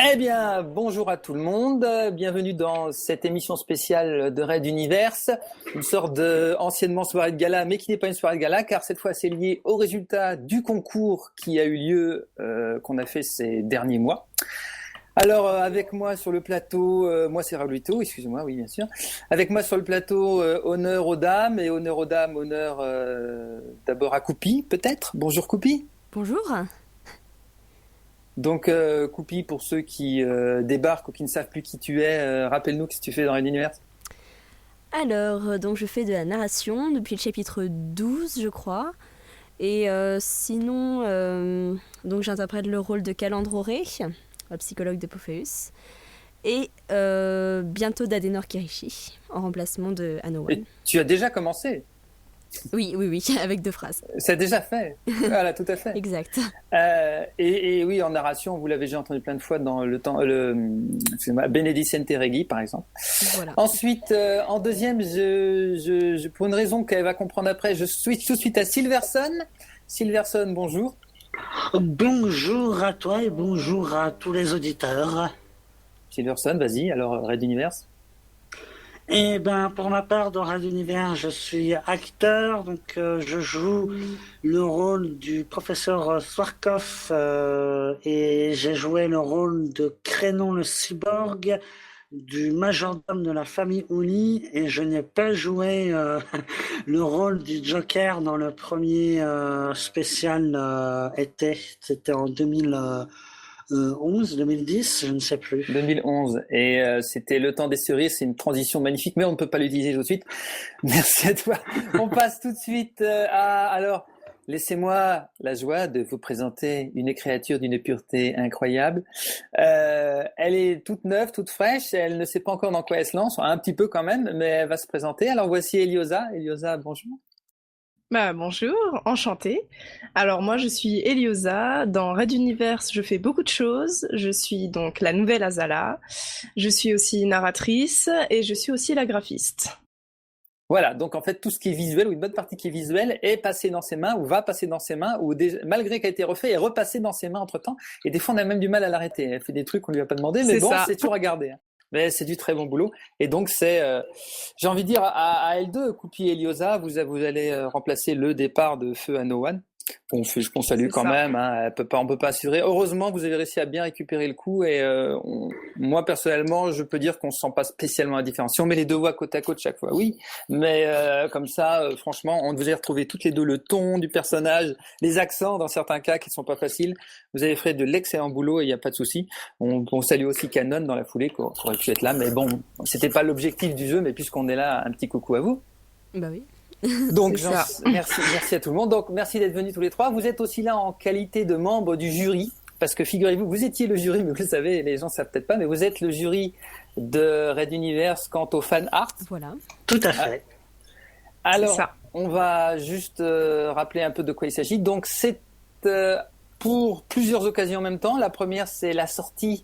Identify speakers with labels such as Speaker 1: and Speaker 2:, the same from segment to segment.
Speaker 1: Eh bien, bonjour à tout le monde, bienvenue dans cette émission spéciale de Red Universe, une sorte de anciennement soirée de gala, mais qui n'est pas une soirée de gala, car cette fois c'est lié au résultat du concours qui a eu lieu, qu'on a fait ces derniers mois. Alors, avec moi sur le plateau, moi c'est Raoulito, excusez-moi, oui bien sûr. Avec moi sur le plateau, honneur aux dames, et honneur aux dames, honneur d'abord à Coupi, peut-être. Bonjour Coupi.
Speaker 2: Bonjour.
Speaker 1: Donc, Coupi, pour ceux qui débarquent ou qui ne savent plus qui tu es, rappelle-nous ce que tu fais dans Red Universe.
Speaker 2: Alors, donc je fais de la narration depuis le chapitre 12, je crois. Et sinon, donc j'interprète le rôle de Calandroré, la psychologue de Pophéus. Et bientôt d'Adenor Kirishi, en remplacement de Anowan.
Speaker 1: Et tu as déjà commencé?
Speaker 2: Oui, avec 2 phrases.
Speaker 1: C'est déjà fait. Voilà, tout à fait.
Speaker 2: Exact.
Speaker 1: Et oui, en narration, vous l'avez déjà entendu plein de fois dans Benedicente Reggi, par exemple.
Speaker 2: Voilà.
Speaker 1: Ensuite, en deuxième, pour une raison qu'elle va comprendre après, je switch tout de suite à Silverson. Silverson, bonjour.
Speaker 3: Bonjour à toi et bonjour à tous les auditeurs.
Speaker 1: Silverson, vas-y, alors Red Universe.
Speaker 3: Eh ben, pour ma part, dans Red Univers, je suis acteur, donc je joue le rôle du professeur Swarkov et j'ai joué le rôle de Crénon le cyborg, du majordome de la famille Ouli, et je n'ai pas joué le rôle du Joker dans le premier spécial été. C'était en 2010, je ne sais plus.
Speaker 1: 2011. Et c'était Le Temps des Cerises, c'est une transition magnifique, mais on ne peut pas l'utiliser tout de suite. Merci à toi. On passe tout de suite alors, laissez-moi la joie de vous présenter une créature d'une pureté incroyable. Elle est toute neuve, toute fraîche, elle ne sait pas encore dans quoi elle se lance, un petit peu quand même, mais elle va se présenter. Alors voici Eliosa. Eliosa, bonjour.
Speaker 4: Bonjour, enchantée. Alors moi je suis Eliosa, dans Red Universe je fais beaucoup de choses, je suis donc la nouvelle Azala, je suis aussi narratrice et je suis aussi la graphiste.
Speaker 1: Voilà, donc en fait tout ce qui est visuel ou une bonne partie qui est visuelle est passé dans ses mains ou va passer dans ses mains ou malgré qu'elle a été refait est repassé dans ses mains entre temps et des fois on a même du mal à l'arrêter, elle fait des trucs qu'on lui a pas demandé mais
Speaker 4: C'est
Speaker 1: bon
Speaker 4: ça.
Speaker 1: c'est toujours à garder. Mais c'est du très bon boulot. Et donc, j'ai envie de dire à L2, Coupi et Eliosa, vous allez remplacer le départ de Feu Anowan. Qu'on salue quand même, hein, on peut pas assurer. Heureusement, vous avez réussi à bien récupérer le coup et moi personnellement, je peux dire qu'on se sent pas spécialement la différence. Si on met les deux voix côte à côte chaque fois, oui, mais comme ça, franchement, on vous a retrouvé toutes les deux le ton du personnage, les accents dans certains cas qui sont pas faciles. Vous avez fait de l'excellent boulot et il y a pas de souci. On salue aussi Canon dans la foulée, qui aurait pu être là, mais bon, c'était pas l'objectif du jeu, mais puisqu'on est là, un petit coucou à vous.
Speaker 2: Bah oui.
Speaker 1: Donc, merci à tout le monde. Donc, merci d'être venus tous les trois. Vous êtes aussi là en qualité de membre du jury, parce que figurez-vous, vous étiez le jury, mais vous le savez, les gens savent peut-être pas, mais vous êtes le jury de Red Universe quant au fan art.
Speaker 2: Voilà.
Speaker 3: Tout à fait.
Speaker 1: Alors, on va juste rappeler un peu de quoi il s'agit. Donc, c'est pour plusieurs occasions en même temps. La première, c'est la sortie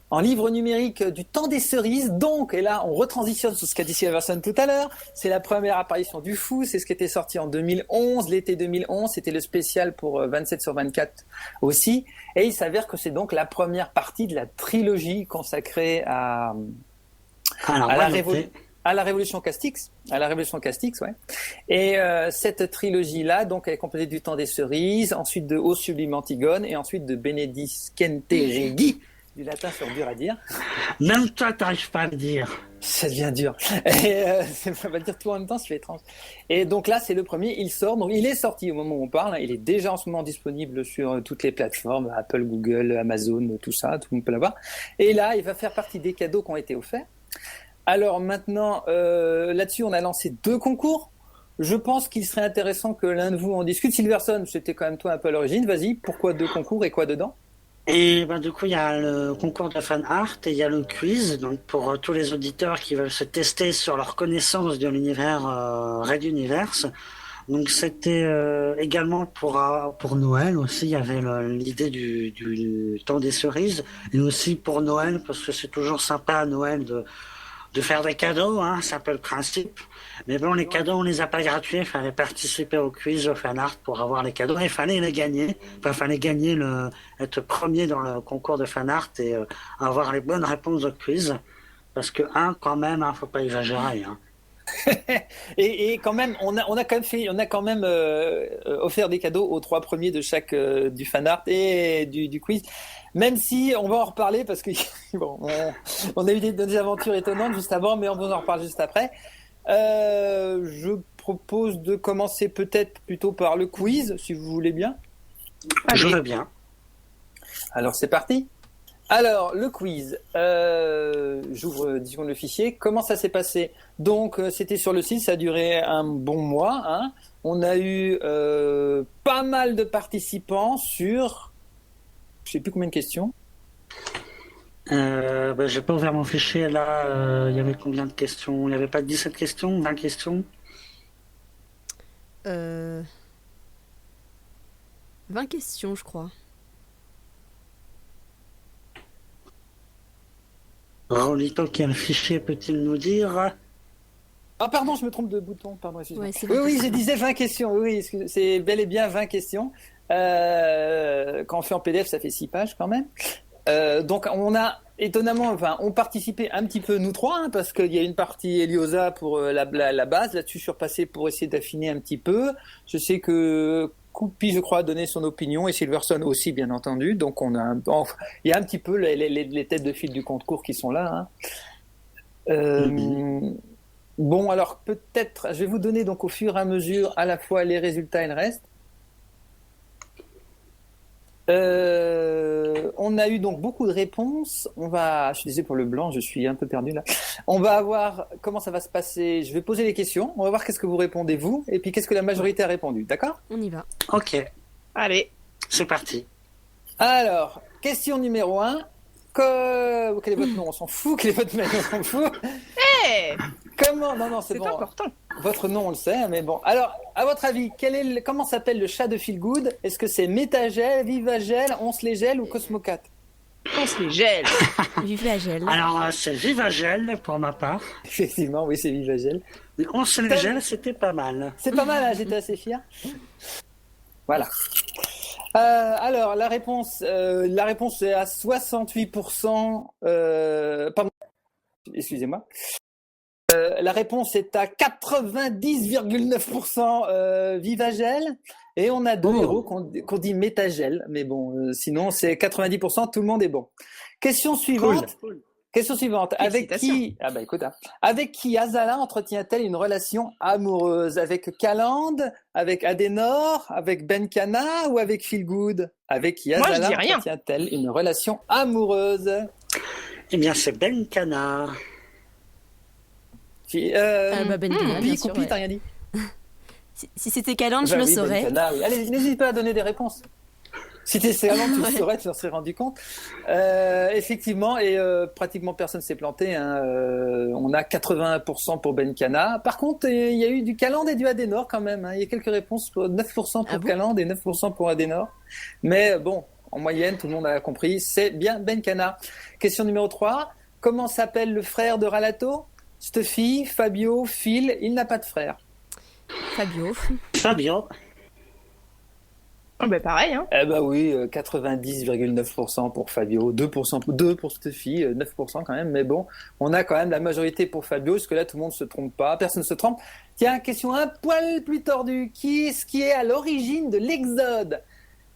Speaker 1: en livre numérique du Temps des Cerises. Donc, et là, on retransitionne sur ce qu'a dit Silverson tout à l'heure. C'est la première apparition du Fou. C'est ce qui était sorti en 2011, l'été 2011. C'était le spécial pour 27/24 aussi. Et il s'avère que c'est donc la première partie de la trilogie consacrée à la Révolution Castix. À la Révolution Castix, ouais. Et cette trilogie-là, donc, elle est composée du Temps des Cerises, ensuite de Au Sublime Antigone, et ensuite de Benedicente Reggi. Du latin sur dur à dire.
Speaker 3: Même toi, t'arrives pas à le dire.
Speaker 1: Ça devient dur. Et on va dire tout en même temps, c'est étrange. Et donc là, c'est le premier, il sort. Donc il est sorti au moment où on parle. Il est déjà en ce moment disponible sur toutes les plateformes, Apple, Google, Amazon, tout ça, tout le monde peut l'avoir. Et là, il va faire partie des cadeaux qui ont été offerts. Alors maintenant, là-dessus, on a lancé 2 concours. Je pense qu'il serait intéressant que l'un de vous en discute. Silverson, c'était quand même toi un peu à l'origine. Vas-y, pourquoi 2 concours et quoi dedans?
Speaker 3: Et ben, du coup, il y a le concours de fan art et il y a le quiz. Donc, pour tous les auditeurs qui veulent se tester sur leur connaissance de l'univers Red Universe. Donc, c'était également pour Noël aussi. Il y avait l'idée du temps des cerises. Et aussi pour Noël, parce que c'est toujours sympa à Noël de faire des cadeaux, hein, c'est un peu le principe. Mais bon, les cadeaux, on les a pas gratuits. Il fallait participer au quiz, au fan art pour avoir les cadeaux. Il fallait les gagner. Enfin, il fallait gagner être premier dans le concours de fan art et avoir les bonnes réponses au quiz. Parce que, quand même, faut pas exagérer, hein.
Speaker 1: Et quand même, on a quand même offert des cadeaux aux 3 premiers de chaque du fan art et du quiz. Même si on va en reparler parce que bon, on a eu des aventures étonnantes juste avant, mais on va en reparler juste après. Je propose de commencer peut-être plutôt par le quiz, si vous voulez bien.
Speaker 3: Allez. Je veux bien.
Speaker 1: Alors c'est parti. Alors, le quiz, j'ouvre, disons, le fichier. Comment ça s'est passé? Donc, c'était sur le site, ça a duré un bon mois, hein. On a eu pas mal de participants sur, je sais plus combien de questions.
Speaker 3: J'ai pas ouvert mon fichier, là, il y avait combien de questions? Il n'y avait pas 17 questions, 20 questions?
Speaker 2: 20 questions, je crois.
Speaker 3: Rolito qui a le fichier peut-il nous dire?
Speaker 1: Ah pardon, je me trompe de bouton, pardon, excusez-moi.
Speaker 2: Ouais,
Speaker 1: Oui, je disais 20 questions, oui, c'est bel et bien 20 questions. Quand on fait en PDF, ça fait 6 pages quand même. Donc on a étonnamment, on participait un petit peu nous 3, hein, parce qu'il y a une partie Eliosa pour la base, là-dessus je suis repassé pour essayer d'affiner un petit peu. Je sais que Coupi, je crois, a donné son opinion et Silverson aussi, bien entendu. Donc il y a un petit peu les têtes de file du concours qui sont là, hein. Bon, alors peut-être, je vais vous donner donc au fur et à mesure à la fois les résultats et le reste. On a eu donc beaucoup de réponses. Je suis désolé pour le blanc, je suis un peu perdu là. On va voir comment ça va se passer. Je vais poser les questions. On va voir qu'est-ce que vous répondez vous, et puis qu'est-ce que la majorité a répondu. D'accord?
Speaker 2: On y va.
Speaker 3: Ok,
Speaker 4: Allez.
Speaker 3: c'est parti.
Speaker 1: Alors, question numéro 1. Quel est votre nom? On s'en fout. Quel est votre mail? On s'en fout.
Speaker 4: Hey,
Speaker 1: Comment? Non, c'est
Speaker 4: c'est
Speaker 1: bon.
Speaker 4: important.
Speaker 1: Votre nom, on le sait, mais bon. Alors, à votre avis, comment s'appelle le chat de Feel Good? Est-ce que c'est Métagel, Vivagel, Once-les-Gel ou Cosmocat?
Speaker 4: On se les gèle.
Speaker 2: Vivagel.
Speaker 3: Alors, c'est Vivagel pour ma part.
Speaker 1: Effectivement, oui, c'est Vivagel.
Speaker 3: Mais on se les gèle, c'était pas mal.
Speaker 1: C'est pas mal, hein, j'étais assez fier. Voilà. Alors, la réponse est à 68%. Pardon, excusez-moi. La réponse est à 90,9% Vivagel. Et on a 2 héros qu'on dit Métagel. Mais bon, sinon, c'est 90%, tout le monde est bon. Question suivante.
Speaker 3: Cool.
Speaker 1: Question suivante. Avec qui Azala entretient-elle une relation amoureuse? Avec Calland, avec Adenor, avec Benkana ou avec Feelgood? Avec qui
Speaker 4: Moi, je
Speaker 1: Azala
Speaker 4: dis rien.
Speaker 1: entretient-elle une relation amoureuse?
Speaker 3: Eh bien, c'est Benkana.
Speaker 2: Benkana, bien sûr,
Speaker 1: Coupi,
Speaker 2: ouais.
Speaker 1: t'as rien dit?
Speaker 2: Si c'était Calland, je le saurais.
Speaker 1: Benkana, oui. Allez, n'hésite pas à donner des réponses. Si tu sais avant, tu le saurais, tu t'en serais rendu compte. Effectivement, et pratiquement personne s'est planté, hein. On a 81% pour Benkana. Par contre, il y a eu du Calland et du Adenor quand même, hein. Il y a quelques réponses, 9% pour Calland et 9% pour Adenor. Mais bon, en moyenne, tout le monde a compris, c'est bien Benkana. Question numéro 3. Comment s'appelle le frère de Ralato? Stuffy, Fabio, Phil, il n'a pas de frère.
Speaker 3: Fabio.
Speaker 4: Oh, ben pareil, hein.
Speaker 1: Eh ben oui, 90,9% pour Fabio, 2% pour Stuffy, 9% quand même, mais bon, on a quand même la majorité pour Fabio, parce que là tout le monde se trompe pas, personne ne se trompe. Tiens, question un poil plus tordue, qui est à l'origine de l'Exode?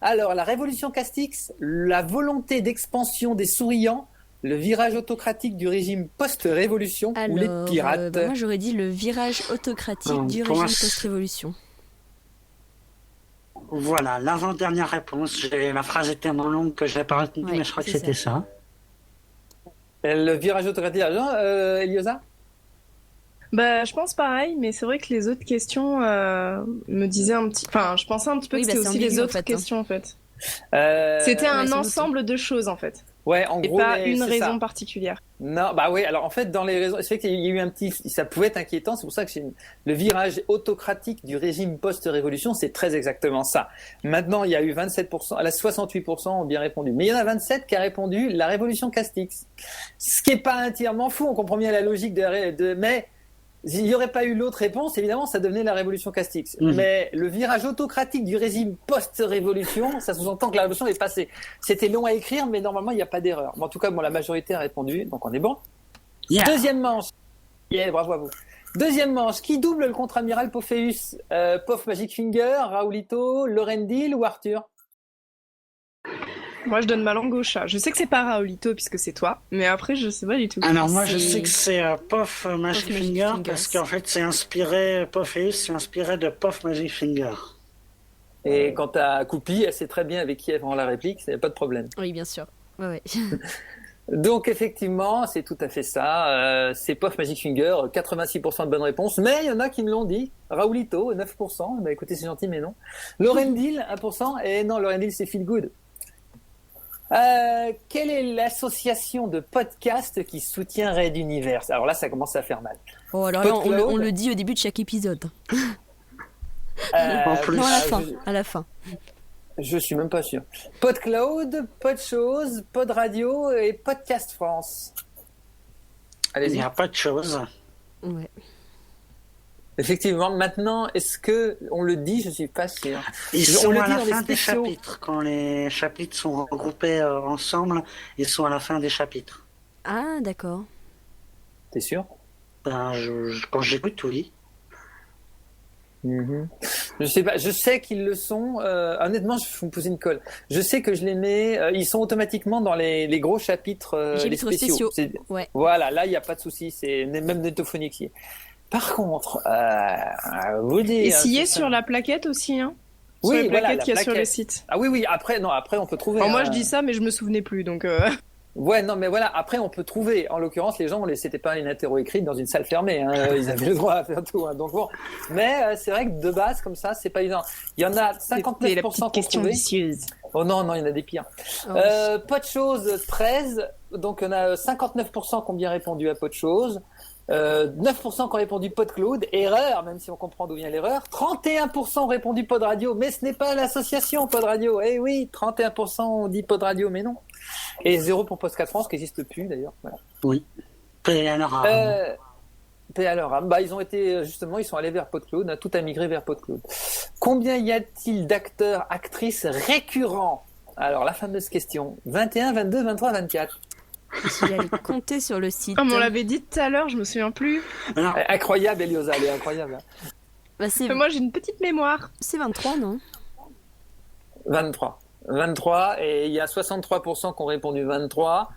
Speaker 1: Alors, la révolution Castix, la volonté d'expansion des souriants, le virage autocratique du régime post-révolution ou les pirates?
Speaker 2: Moi j'aurais dit le virage autocratique du régime post-révolution.
Speaker 3: Voilà, l'avant-dernière réponse. La phrase est tellement longue que je n'ai pas retenu, mais je crois que c'était ça.
Speaker 1: Le virage autocratique, Eliosa?
Speaker 4: Bah, je pense pareil, mais c'est vrai que les autres questions me disaient un petit... Enfin, je pensais un petit peu que
Speaker 2: Oui, bah,
Speaker 4: c'était
Speaker 2: c'est
Speaker 4: aussi les
Speaker 2: ambigu, en
Speaker 4: autres
Speaker 2: fait, hein.
Speaker 4: questions, en fait. C'était
Speaker 1: Ouais,
Speaker 4: un
Speaker 2: sans doute.
Speaker 4: ensemble de choses, en fait.
Speaker 1: en
Speaker 4: Et
Speaker 1: gros,
Speaker 4: pas une
Speaker 1: c'est
Speaker 4: raison
Speaker 1: ça.
Speaker 4: particulière.
Speaker 1: Non, bah oui, alors en fait, dans les raisons, c'est vrai qu'il y a eu un petit, ça pouvait être inquiétant, c'est pour ça que le virage autocratique du régime post-révolution, c'est très exactement ça. Maintenant, il y a eu 27%, là, 68% ont bien répondu. Mais il y en a 27 qui a répondu la révolution Castix. Ce qui est pas entièrement fou, on comprend bien la logique mais s'il n'y aurait pas eu l'autre réponse, évidemment, ça devenait la révolution Castix. Mais le virage autocratique du régime post-révolution, ça sous-entend que la révolution est passée. C'était long à écrire, mais normalement, il n'y a pas d'erreur. Mais en tout cas, la majorité a répondu, donc on est bon.
Speaker 3: Yeah.
Speaker 1: Deuxième manche. Bravo à vous. Deuxième manche. Qui double le contre-amiral Pophéus Pof Magic Finger, Raoulito, Lorendil ou Arthur?
Speaker 4: Moi, je donne ma langue au chat. Je sais que c'est pas Raoulito, puisque c'est toi, mais après, je sais pas du tout.
Speaker 3: Alors moi je
Speaker 2: C'est-
Speaker 3: sais que c'est Puff Magic
Speaker 2: Magic
Speaker 3: Finger
Speaker 2: Fingers.
Speaker 3: parce qu'en fait c'est inspiré, Pophéus c'est inspiré de Puff Magic Finger.
Speaker 1: Et quant à Coupi, elle sait très bien avec qui elle prend la réplique, c'est pas de problème.
Speaker 2: Oui, bien sûr. Ouais.
Speaker 1: Donc effectivement, c'est tout à fait ça. C'est Puff Magic Finger, 86% de bonnes réponses. Mais il y en a qui me l'ont dit. Raoulito, 9%. Bah écoutez, c'est gentil, mais non. Lorendil, 1%. Et non, Lorendil, c'est Feel Good. Quelle est l'association de podcasts qui soutient Red Universe? Alors là, ça commence à faire mal.
Speaker 2: Oh, alors là,
Speaker 1: PodCloud.
Speaker 2: on le dit au début de chaque épisode.
Speaker 3: En plus.
Speaker 2: Non, à la
Speaker 1: bah,
Speaker 2: fin. À la fin.
Speaker 1: Je suis même pas sûr. PodCloud, PodChose, Pod Radio et Podcast France.
Speaker 3: Il
Speaker 1: Allez-y.
Speaker 3: n'y a pas de chose.
Speaker 2: Ouais.
Speaker 1: Effectivement, maintenant, est-ce que on le dit? Je suis pas sûr.
Speaker 3: Ils
Speaker 1: On
Speaker 3: sont
Speaker 1: le
Speaker 3: à
Speaker 1: dit
Speaker 3: la
Speaker 1: dans les
Speaker 3: fin des
Speaker 1: spéciaux.
Speaker 3: chapitres. Quand les chapitres sont regroupés ensemble, ils sont à la fin des chapitres.
Speaker 2: Ah, d'accord.
Speaker 1: T'es sûr?
Speaker 3: Ben, quand j'écoute, oui.
Speaker 1: Je sais pas. Je sais qu'ils le sont. Honnêtement, je vais me poser une colle. Je sais que je les mets. Ils sont automatiquement dans les gros chapitres,
Speaker 2: Les
Speaker 1: les
Speaker 2: chapitres
Speaker 1: spéciaux.
Speaker 2: spéciaux. Ouais.
Speaker 1: Voilà, là, il n'y a pas de souci. C'est même Netophonique qui est. Par contre, vous dire.
Speaker 4: Et s'il est
Speaker 1: c'est
Speaker 4: sur
Speaker 1: ça.
Speaker 4: la plaquette aussi, hein.
Speaker 1: Oui,
Speaker 4: Sur la
Speaker 1: voilà,
Speaker 4: plaquette
Speaker 1: la
Speaker 4: qu'il y a sur le
Speaker 1: plaquette.
Speaker 4: site.
Speaker 1: Ah oui, oui. Après, non. Après, on peut trouver.
Speaker 4: Alors moi, je dis ça, mais je me souvenais plus, donc...
Speaker 1: Ouais, non, mais voilà. Après, on peut trouver. En l'occurrence, les gens, c'était pas une interro écrite dans une salle fermée. Hein. Ils avaient le droit à faire tout. Hein. Donc bon. Mais c'est vrai que de base, comme ça, c'est pas évident. Il y en a 59%
Speaker 4: la
Speaker 1: qu'on
Speaker 4: petite question
Speaker 1: trouvait.
Speaker 4: vicieuse.
Speaker 1: Oh non, non, il y en a des pires.
Speaker 2: Oh, oui.
Speaker 1: Pas de choses, 13. Donc, on a 59% qui ont bien répondu à pas de choses. 9% qui ont répondu PodCloud. Erreur, même si on comprend d'où vient l'erreur. 31% ont répondu Pod Radio, mais ce n'est pas l'association Pod Radio. Eh oui, 31% ont dit Pod Radio, mais non. Et 0 pour Podcast France, qui n'existe plus d'ailleurs. Voilà.
Speaker 3: Oui. Et alors,
Speaker 1: Et alors, bah, ils ont été, justement, ils sont allés vers PodCloud, tout a migré vers PodCloud. Combien y a-t-il d'acteurs, actrices récurrents? Alors, la fameuse question. 21, 22, 23, 24.
Speaker 2: Si j'allais compter sur le site.
Speaker 4: Comme on l'avait dit tout à l'heure, je me souviens plus.
Speaker 3: alors,
Speaker 1: Incroyable, Eliosa, elle est incroyable. Hein.
Speaker 2: Bah, c'est
Speaker 4: Moi, j'ai une petite mémoire.
Speaker 2: 23, non?
Speaker 1: 23. 23, et il y a 63% qui ont répondu 23.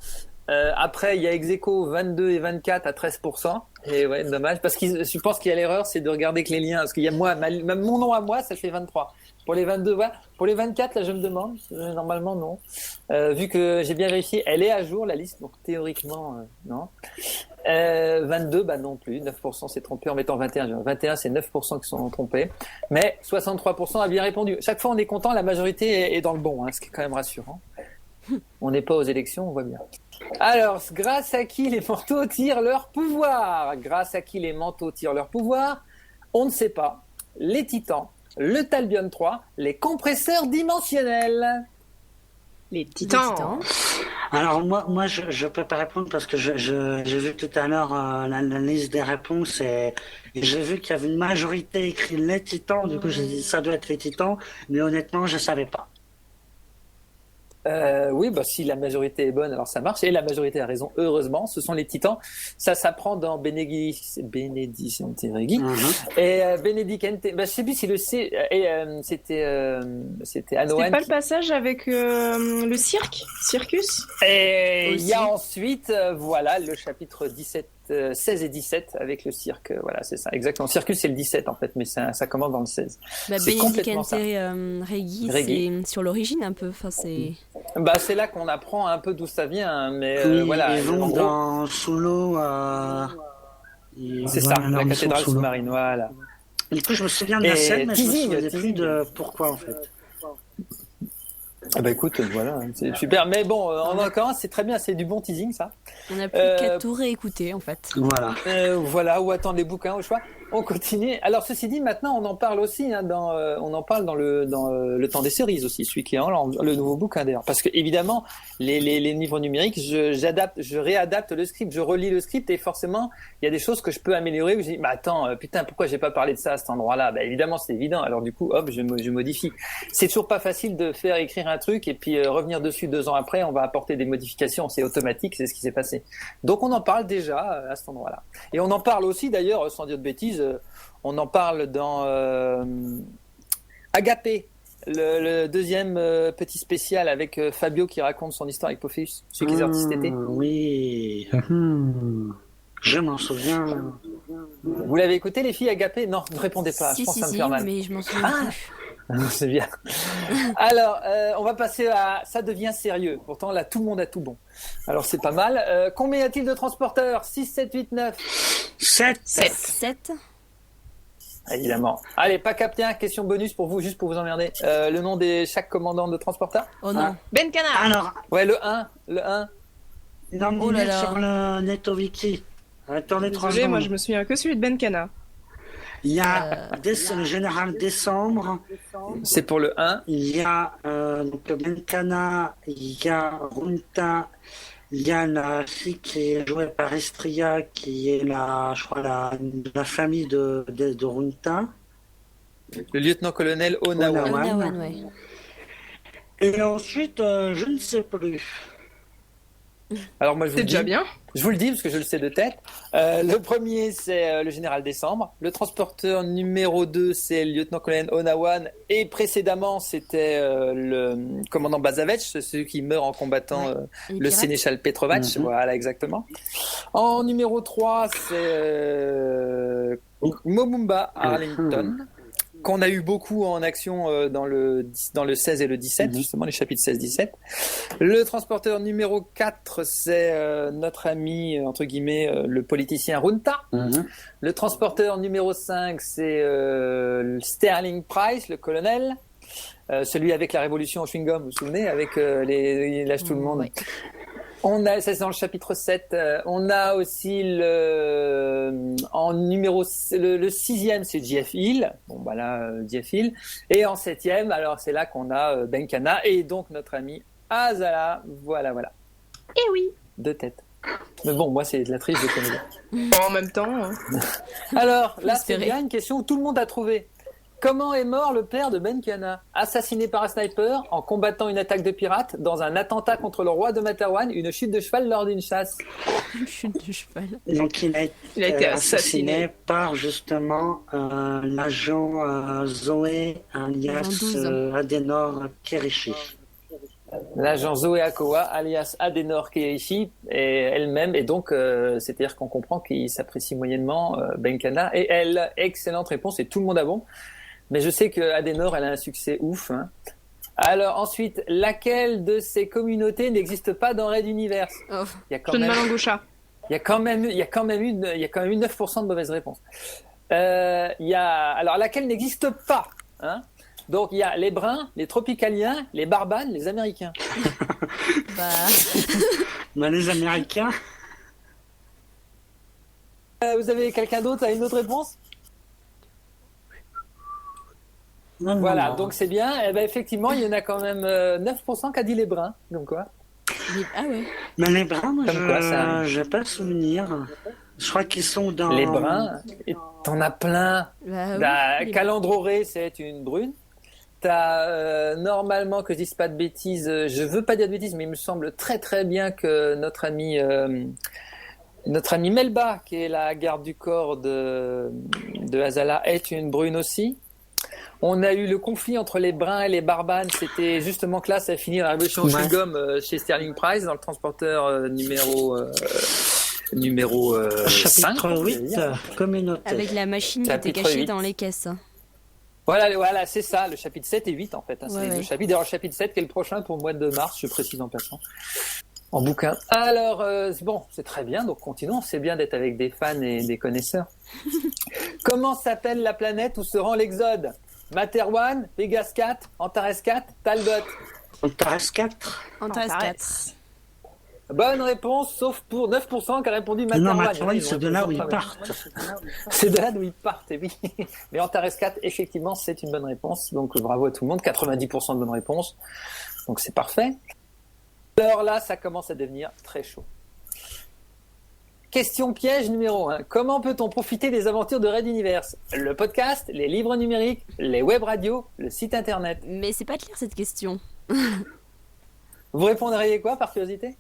Speaker 1: Après, il y a ex-aequo 22 et 24 à 13%. Et ouais, dommage, parce que je pense qu'il y a l'erreur, c'est de regarder que les liens. Parce qu'il y a mon nom à moi, ça fait 23. Pour les 22, voilà. Pour les 24, là, je me demande. Normalement, non. Vu que j'ai bien vérifié, elle est à jour, la liste. Donc, théoriquement, non. 22, bah non plus. 9% s'est trompé en mettant 21. 21, c'est 9% qui sont trompés. Mais 63% a bien répondu. Chaque fois, on est content, la majorité est dans le bon, hein, ce qui est quand même rassurant. On n'est pas aux élections, on voit bien. Alors, grâce à qui les manteaux tirent leur pouvoir? Grâce à qui les manteaux tirent leur pouvoir? On ne sait pas. Les titans, le Talbion 3, les compresseurs dimensionnels.
Speaker 4: Les titans.
Speaker 3: alors moi je peux pas répondre parce que j'ai vu tout à l'heure la liste des réponses et j'ai vu qu'il y avait une majorité écrit les titans. Du coup, j'ai dit ça doit être les titans, mais honnêtement, je savais pas.
Speaker 1: Oui, bah si la majorité est bonne, alors ça marche. Et la majorité a raison, heureusement. Ce sont les titans. Ça s'apprend dans Benedicente Regi. Et Benedicente, bah, je sais plus si le C. C'était
Speaker 4: C'était
Speaker 1: Anoan.
Speaker 4: pas le passage avec le circus?
Speaker 1: Et il y a
Speaker 2: Aussi.
Speaker 1: ensuite, voilà, le chapitre 17, 16 et 17 avec le cirque. Voilà, c'est ça. Exactement. Circus, c'est le 17 en fait, mais ça commence dans le 16.
Speaker 2: Bah,
Speaker 1: C'est complètement
Speaker 2: Benedicente
Speaker 1: ça.
Speaker 2: Regi,
Speaker 1: Regi.
Speaker 2: c'est sur l'origine un peu. Enfin, c'est...
Speaker 1: Bah, c'est là qu'on apprend un peu d'où ça vient, hein, mais
Speaker 3: Oui,
Speaker 1: voilà.
Speaker 3: ils
Speaker 1: En
Speaker 3: vont
Speaker 1: gros,
Speaker 3: dans sous l'eau.
Speaker 1: C'est ça, la cathédrale sous-marine, voilà.
Speaker 3: Du coup, je me souviens de la scène, mais je me souviens plus de pourquoi, en fait.
Speaker 1: Ah bah écoute, voilà, c'est super. Mais bon, en l'occurrence, c'est très bien, c'est du bon teasing, ça.
Speaker 2: On n'a plus qu'à tout réécouter, en fait.
Speaker 3: Voilà.
Speaker 1: Voilà, ou attendre les bouquins au choix. On continue. Alors, ceci dit, maintenant, on en parle aussi, hein, on en parle dans le temps des cerises aussi, celui qui est le nouveau bouquin d'ailleurs. Parce que, évidemment, les livres numériques, je réadapte le script, je relis le script et forcément, il y a des choses que je peux améliorer où je dis, bah attends, putain, pourquoi j'ai pas parlé de ça à cet endroit-là? Bah évidemment, c'est évident. Alors du coup, hop, je modifie. C'est toujours pas facile de faire écrire un truc et puis revenir dessus 2 ans après, on va apporter des modifications, c'est automatique, c'est ce qui s'est passé. Donc on en parle déjà à cet endroit-là. Et on en parle aussi d'ailleurs, sans dire de bêtises, on en parle dans Agapé, le deuxième petit spécial avec Fabio qui raconte son histoire avec Pophéus, celui qui est sorti cet été.
Speaker 3: Oui, je m'en souviens.
Speaker 1: Vous l'avez écouté les filles, Agapé? Non, ne répondez pas, je pense que ça me fait mal.
Speaker 2: Mais je m'en souviens plus.
Speaker 1: C'est bien. Alors, on va passer à... Ça devient sérieux. Pourtant, là, tout le monde a tout bon. Alors, c'est pas mal. Combien y a-t-il de transporteurs? 6, 7, 8, 9
Speaker 2: 7.
Speaker 1: Évidemment. Allez, pas captain, question bonus pour vous, juste pour vous emmerder. Le nom de chaque commandant de transporteur?
Speaker 2: Oh non.
Speaker 4: Benkana.
Speaker 3: Alors,
Speaker 1: Ouais, le 1.
Speaker 3: dans le sur le NetoWiki. Attendez 3
Speaker 4: Désolé,
Speaker 3: secondes.
Speaker 4: moi je me souviens que celui de Benkana.
Speaker 3: Il y a le général Décembre.
Speaker 1: C'est pour le 1.
Speaker 3: Il y a donc Benkana, il y a Runta, il y a la fille qui est jouée par Estria, qui est je crois la famille de Runta.
Speaker 1: Le lieutenant-colonel Onawan.
Speaker 2: Onawan, ouais.
Speaker 3: Et ensuite, je ne sais plus.
Speaker 1: Alors moi, je vous
Speaker 4: C'est
Speaker 1: le
Speaker 4: déjà
Speaker 1: dis.
Speaker 4: bien.
Speaker 1: Je vous le dis parce que je le sais de tête. Le premier, c'est le général Décembre. Le transporteur numéro 2, c'est le lieutenant-colonel Onawan. Et précédemment, c'était le commandant Bazavetch, celui qui meurt en combattant le sénéchal Petrovac. Voilà, exactement. En numéro 3, c'est Momumba Arlington, qu'on a eu beaucoup en action dans le 16 et le 17, justement les chapitres 16-17. Le transporteur numéro 4, c'est notre ami, entre guillemets, le politicien Runta. Le transporteur numéro 5, c'est Sterling Price, le colonel. Celui avec la révolution au chewing-gum, vous vous souvenez, avec il lâche tout le monde.
Speaker 2: Ouais.
Speaker 1: Ça c'est dans le chapitre 7. On a aussi en numéro le 6e, c'est Jeff Hill. Bon bah là Jeff Hill. Et en 7e, alors c'est là qu'on a Benkana et donc notre ami Azala. Voilà.
Speaker 4: Eh oui.
Speaker 1: 2 têtes. Mais bon, moi c'est de la triche, je connais.
Speaker 4: En même temps.
Speaker 1: Alors là c'est
Speaker 2: espérer.
Speaker 1: bien une question où tout le monde a trouvé. Comment est mort le père de Benkana? Assassiné par un sniper en combattant une attaque de pirates, dans un attentat contre le roi de Materwan, une chute de cheval lors d'une chasse.
Speaker 2: Une chute de cheval.
Speaker 3: Donc il a
Speaker 4: été
Speaker 3: assassiné par justement l'agent Zoé alias
Speaker 2: 12.
Speaker 3: Adenor Kerishi.
Speaker 1: L'agent Zoé Akowa, alias Adenor Keiichi, et elle-même, et donc c'est-à-dire qu'on comprend qu'il s'apprécie moyennement Benkana, et elle, excellente réponse, et tout le monde a bon. Mais je sais que Adenor, elle a un succès ouf. Hein. Alors ensuite, laquelle de ces communautés n'existe pas dans Red Universe?
Speaker 2: Oh.
Speaker 1: Il y a quand
Speaker 4: Je ne
Speaker 1: même,
Speaker 4: Malangoucha.
Speaker 1: il y a quand même eu 9% de mauvaises réponses. Alors laquelle n'existe pas, hein? Donc il y a les Bruns, les Tropicaliens, les Barbanes, les Américains.
Speaker 3: Ben, les Américains.
Speaker 1: Vous avez quelqu'un d'autre à une autre réponse?
Speaker 3: Non,
Speaker 1: Voilà,
Speaker 3: non.
Speaker 1: donc c'est bien. Eh ben, effectivement, il y en a quand même 9% qui a dit les Bruns. Donc quoi?
Speaker 2: Ah ouais.
Speaker 3: Mais les Bruns, moi,
Speaker 1: Comme quoi, ça
Speaker 3: je n'ai pas souvenir. Je crois qu'ils sont dans...
Speaker 1: Les Bruns, et t'en as plein.
Speaker 2: Oui,
Speaker 1: Calandroré, c'est une brune. T'as normalement, que je dise pas de bêtises, je veux pas dire de bêtises, mais il me semble très très bien que notre ami Melba, qui est la garde du corps de Azala, est une brune aussi. On a eu le conflit entre les Bruns et les Barbanes, c'était justement que là, ça a fini la révolution au chewing-gum chez Sterling Price, dans le transporteur numéro 5.
Speaker 3: Chapitre 8, communauté.
Speaker 2: avec la machine qui était
Speaker 1: Chapitre
Speaker 2: cachée
Speaker 1: 8.
Speaker 2: dans les caisses.
Speaker 1: Voilà, c'est ça, le chapitre 7 et 8 en fait. Hein, c'est
Speaker 2: Ouais.
Speaker 1: le chapitre 7 qui est le prochain pour le mois de mars, je précise en passant. En bouquin. Alors, bon, c'est très bien, donc continuons. C'est bien d'être avec des fans et des connaisseurs. Comment s'appelle la planète où se rend l'Exode? Materwan, Vegas 4, Antares 4, Talbot.
Speaker 3: Antares 4.
Speaker 2: Antares 4.
Speaker 1: Bonne réponse, sauf pour 9% qui a répondu Materwan.
Speaker 3: Non, Materwan, c'est de là où ils partent.
Speaker 1: C'est de là d'où ils partent, et oui. Mais Antares 4, effectivement, c'est une bonne réponse. Donc, bravo à tout le monde. 90% de bonnes réponses. Donc, c'est parfait. Alors là, ça commence à devenir très chaud. Question piège numéro 1. Comment peut-on profiter des aventures de Red Universe? Le podcast, les livres numériques, les web radios, le site internet.
Speaker 2: Mais c'est pas clair cette question.
Speaker 1: Vous répondriez quoi, par curiosité?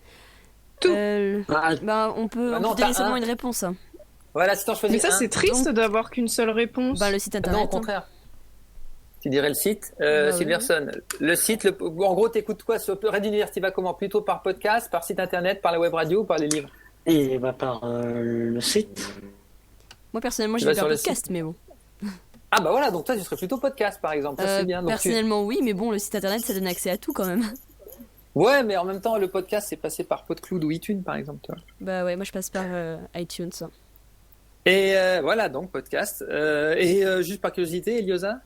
Speaker 4: Tout.
Speaker 2: On peut donner seulement une réponse.
Speaker 1: Voilà, si t'en choisis
Speaker 4: Mais ça, c'est triste d'avoir qu'une seule réponse.
Speaker 2: Le site internet.
Speaker 1: Non, au contraire. Tu dirais le site,
Speaker 2: oui.
Speaker 1: Silverson. Le site, en gros, t'écoutes quoi sur Red Universe? Tu vas comment? Plutôt par podcast, par site internet, par la web radio ou par les livres?
Speaker 3: Et par le site.
Speaker 2: Moi, personnellement, j'ai vu un podcast, mais bon.
Speaker 1: Ah bah voilà, donc toi, tu serais plutôt podcast, par exemple. Ça, c'est bien. Donc,
Speaker 2: personnellement, oui, mais bon, le site internet, ça donne accès à tout quand même.
Speaker 1: Ouais, mais en même temps, le podcast, c'est passé par PodCloud ou iTunes, par exemple. Toi.
Speaker 2: Bah ouais, moi, je passe par iTunes.
Speaker 1: Et voilà, donc podcast. Juste par curiosité, Eliosa?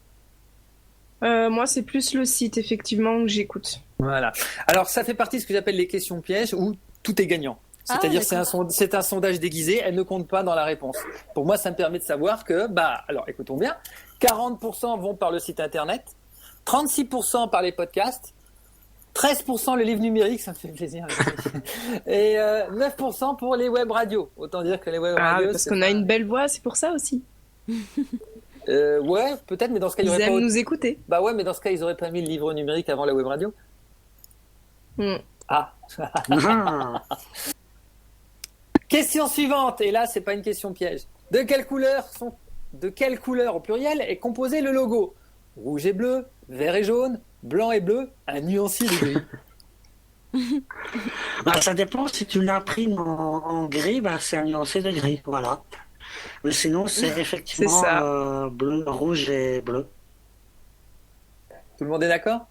Speaker 4: Moi, c'est plus le site, effectivement, que j'écoute.
Speaker 1: Voilà. Alors, ça fait partie de ce que j'appelle les questions pièges où tout est gagnant. C'est-à-dire c'est un sondage déguisé, elle ne compte pas dans la réponse. Pour moi, ça me permet de savoir que, alors écoutons bien, 40% vont par le site internet, 36% par les podcasts, 13% le livre numérique, ça me fait plaisir. Et 9% pour les web radios. Autant dire que les web radios...
Speaker 4: parce qu'on a une belle voix, c'est pour ça aussi.
Speaker 1: Ouais, peut-être, mais dans ce cas,
Speaker 4: ils aiment nous écouter.
Speaker 1: Bah ouais, mais dans ce cas, ils auraient pas mis le livre numérique avant la web radio. Ah. Question suivante, et là, c'est pas une question piège. De quelle couleur au pluriel est composé le logo? Rouge et bleu, vert et jaune, blanc et bleu, un nuancier de gris.
Speaker 3: Ça dépend, si tu l'imprimes en gris, c'est un nuancé de gris, voilà. Mais sinon, c'est effectivement bleu, rouge et bleu.
Speaker 1: Tout le monde est d'accord?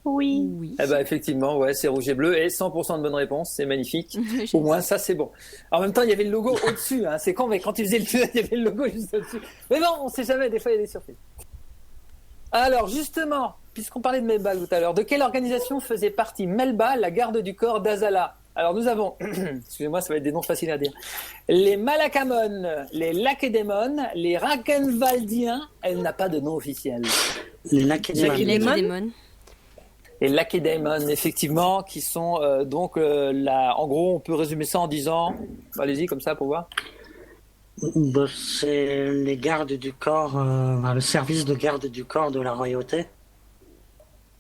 Speaker 2: Oui.
Speaker 1: Eh ben, effectivement, ouais, c'est rouge et bleu et 100% de bonnes réponses, c'est magnifique. Au moins, ça, c'est bon. En même temps, il y avait le logo au-dessus, hein. C'est con, mais quand tu faisais le jeu, il y avait le logo juste au-dessus. Mais bon, on sait jamais, des fois, il y a des surprises. Alors, justement, puisqu'on parlait de Melba tout à l'heure, de quelle organisation faisait partie Melba, la garde du corps d'Azala? Alors, nous avons, excusez-moi, ça va être des noms faciles à dire, les Malakamon, les Lacédémones, les Rakenvaldiens, elle n'a pas de nom officiel.
Speaker 3: Les Lacédémones.
Speaker 1: Les Lacédémones, effectivement, qui sont donc en gros, on peut résumer ça en disant, allez-y comme ça pour voir.
Speaker 3: C'est les gardes du corps, le service de garde du corps de la royauté.